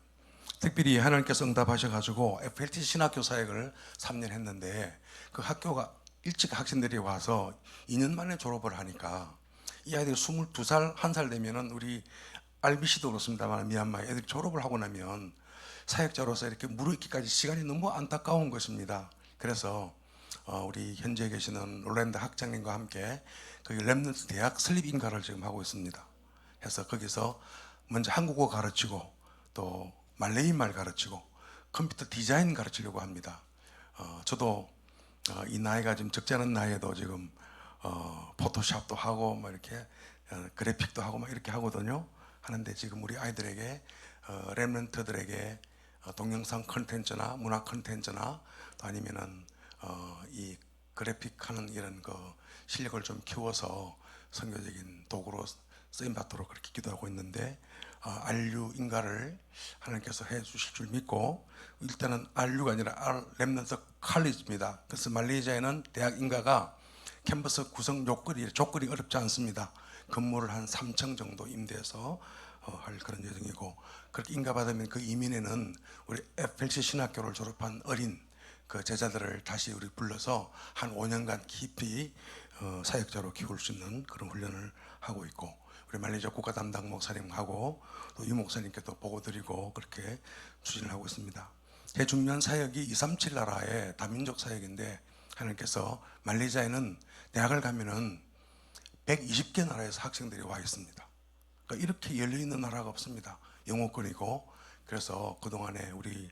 특별히 하나님께서 응답하셔가지고 FLT 신학교 사역을 3년 했는데 그 학교가 일찍 학생들이 와서 2년 만에 졸업을 하니까 이 아이들이 22살, 1살 되면은 우리 RBC도 그렇습니다만 미얀마 애들이 졸업을 하고 나면 사역자로서 이렇게 무르익기까지 시간이 너무 안타까운 것입니다. 그래서 우리 현지에 계시는 롤랜드 학장님과 함께 거기 렘넌트 대학 설립 인가를 지금 하고 있습니다. 해서 거기서 먼저 한국어 가르치고 또 말레이 말 가르치고 컴퓨터 디자인 가르치려고 합니다. 저도 이 나이가 지금 적지 않은 나이에도 지금 포토샵도 하고 막 이렇게 그래픽도 하고 막 이렇게 하거든요. 하는데 지금 우리 아이들에게 렘넌트들에게 동영상 컨텐츠나 문화 컨텐츠나 또 아니면은 이 그래픽하는 이런 그 실력을 좀 키워서 선교적인 도구로 쓰임 받도록 그렇게 기도하고 있는데 RU 인가를 하나님께서 해 주실 줄 믿고 일단은 RU가 아니라 렘넌트 칼리지입니다. 그래서 말레이시아에는 대학 인가가 캠퍼스 구성 조건이 어렵지 않습니다. 건물을 한 3층 정도 임대해서 할 그런 예정이고 그렇게 인가받으면 그 이민에는 우리 FLC 신학교를 졸업한 어린 그 제자들을 다시 우리 불러서 한 5년간 깊이 사역자로 키울 수 있는 그런 훈련을 하고 있고 우리 말레이시아 국가 담당 목사님하고 또 유 목사님께 또 보고드리고 그렇게 추진을 하고 있습니다. 제 중요한 사역이 237 나라의 다민족 사역인데 하나님께서 말레이시아에는 대학을 가면은 120개 나라에서 학생들이 와 있습니다. 그러니까 이렇게 열려 있는 나라가 없습니다. 영어권이고 그래서 그 동안에 우리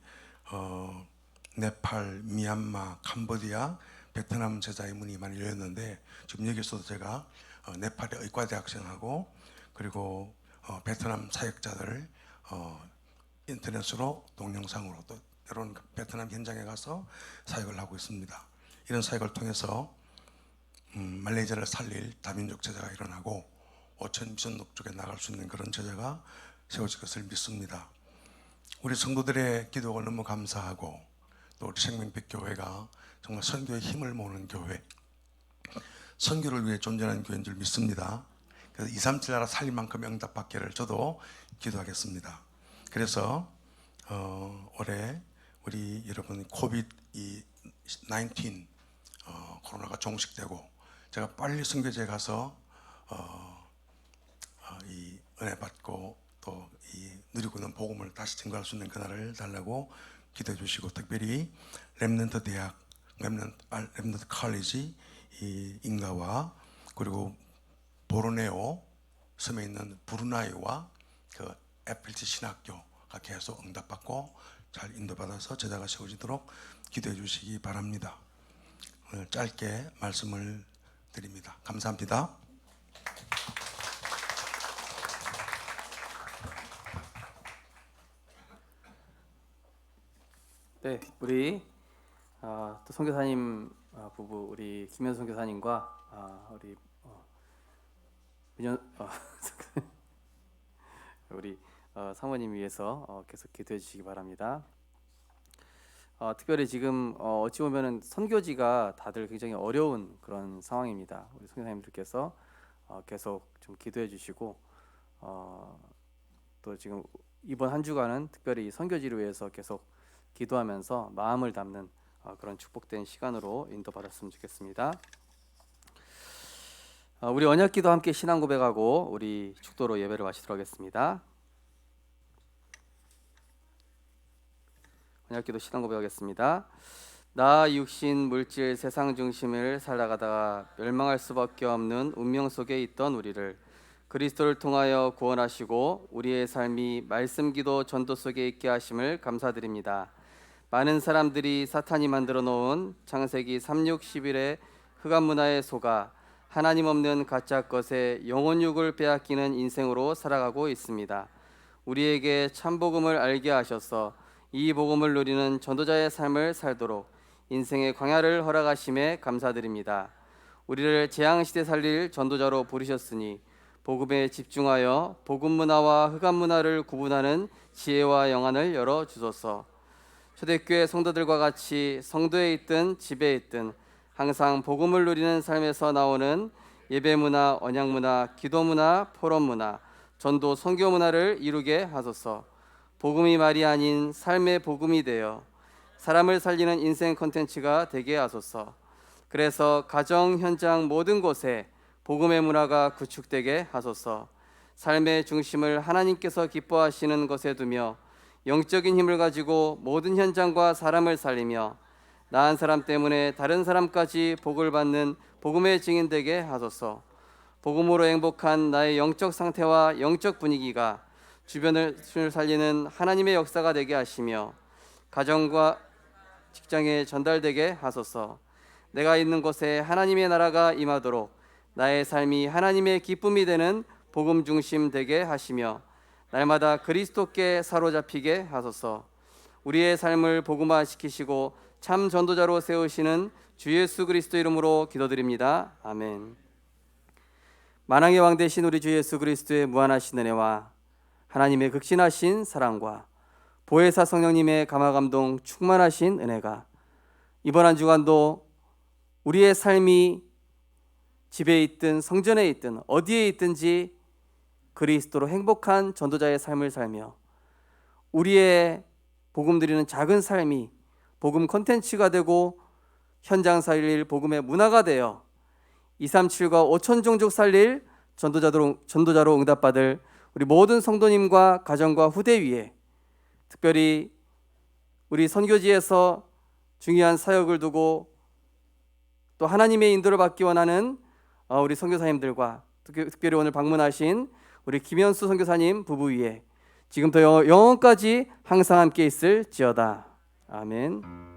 네팔, 미얀마, 캄보디아, 베트남 제자의 문이 많이 열렸는데 지금 여기서도 제가 네팔의 의과대학생하고 그리고 베트남 사역자들 인터넷으로 동영상으로 또 때로는 베트남 현장에 가서 사역을 하고 있습니다. 이런 사역을 통해서 말레이시아를 살릴 다민족 제자가 일어나고 5천 미션 녹쪽에 나갈 수 있는 그런 제자가 세워질 것을 믿습니다. 우리 성도들의 기도가 너무 감사하고 또 우리 생명빛 교회가 정말 선교의 힘을 모으는 교회, 선교를 위해 존재하는 교회인 줄 믿습니다. 그래서 237 나라 살릴 만큼 응답받기를 저도 기도하겠습니다. 그래서 올해 우리 여러분 코비드 19 코로나가 종식되고 제가 빨리 선교지에 가서 이 은혜 받고 또 이 누리고 있는 복음을 다시 증거할 수 있는 그날을 달라고 기도해 주시고 특별히 렘넌트 대학, 렘넌트 칼리지 이 인가와 그리고 보르네오 섬에 있는 브루나이와 그 FLT 신학교가 계속 응답받고 잘 인도받아서 제자가 세워지도록 기도해 주시기 바랍니다. 오늘 짧게 말씀을 드립니다. 감사합니다. 네, 우리 또 선교사님 부부 우리 김현 선교사님과 우리 민현 우리 사모님 위해서 계속 기도해 주시기 바랍니다. 특별히 지금 어찌 보면은 선교지가 다들 굉장히 어려운 그런 상황입니다. 우리 선교사님들께서 계속 좀 기도해 주시고 또 지금 이번 한 주간은 특별히 선교지를 위해서 계속 기도하면서 마음을 담는 그런 축복된 시간으로 인도받았으면 좋겠습니다. 우리 언약기도 함께 신앙 고백하고 우리 축도로 예배를 마치도록 하겠습니다. 언약기도 신앙 고백하겠습니다. 나 육신 물질 세상 중심을 살아가다가 멸망할 수밖에 없는 운명 속에 있던 우리를 그리스도를 통하여 구원하시고 우리의 삶이 말씀 기도 전도 속에 있게 하심을 감사드립니다. 많은 사람들이 사탄이 만들어 놓은 창세기 3, 6, 11의 흑암 문화에 속아 하나님 없는 가짜 것에 영혼육을 빼앗기는 인생으로 살아가고 있습니다. 우리에게 참 복음을 알게 하셔서 이 복음을 누리는 전도자의 삶을 살도록 인생의 광야를 허락하심에 감사드립니다. 우리를 재앙시대 살릴 전도자로 부르셨으니 복음에 집중하여 복음 문화와 흑암 문화를 구분하는 지혜와 영안을 열어 주소서. 초대교회 성도들과 같이 성도에 있든 집에 있든 항상 복음을 누리는 삶에서 나오는 예배 문화, 언약 문화, 기도 문화, 포럼 문화, 전도 선교 문화를 이루게 하소서. 복음이 말이 아닌 삶의 복음이 되어 사람을 살리는 인생 콘텐츠가 되게 하소서. 그래서 가정, 현장 모든 곳에 복음의 문화가 구축되게 하소서. 삶의 중심을 하나님께서 기뻐하시는 것에 두며 영적인 힘을 가지고 모든 현장과 사람을 살리며 나은 사람 때문에 다른 사람까지 복을 받는 복음의 증인 되게 하소서. 복음으로 행복한 나의 영적 상태와 영적 분위기가 주변을 살리는 하나님의 역사가 되게 하시며 가정과 직장에 전달되게 하소서. 내가 있는 곳에 하나님의 나라가 임하도록 나의 삶이 하나님의 기쁨이 되는 복음 중심 되게 하시며 날마다 그리스도께 사로잡히게 하소서. 우리의 삶을 복음화 시키시고 참 전도자로 세우시는 주 예수 그리스도 이름으로 기도드립니다. 아멘. 만왕의 왕 되신 우리 주 예수 그리스도의 무한하신 은혜와 하나님의 극진하신 사랑과 보혜사 성령님의 감화감동 충만하신 은혜가 이번 한 주간도 우리의 삶이 집에 있든 성전에 있든 어디에 있든지 그리스도로 행복한 전도자의 삶을 살며 우리의 복음 드리는 작은 삶이 복음 콘텐츠가 되고 현장 살릴 복음의 문화가 되어 237과 5천 종족 살릴 전도자로 응답받을 우리 모든 성도님과 가정과 후대 위에 특별히 우리 선교지에서 중요한 사역을 두고 또 하나님의 인도를 받기 원하는 우리 선교사님들과 특별히 오늘 방문하신 우리 김현수 선교사님 부부 위에 지금부터 영원까지 항상 함께 있을지어다. 아멘.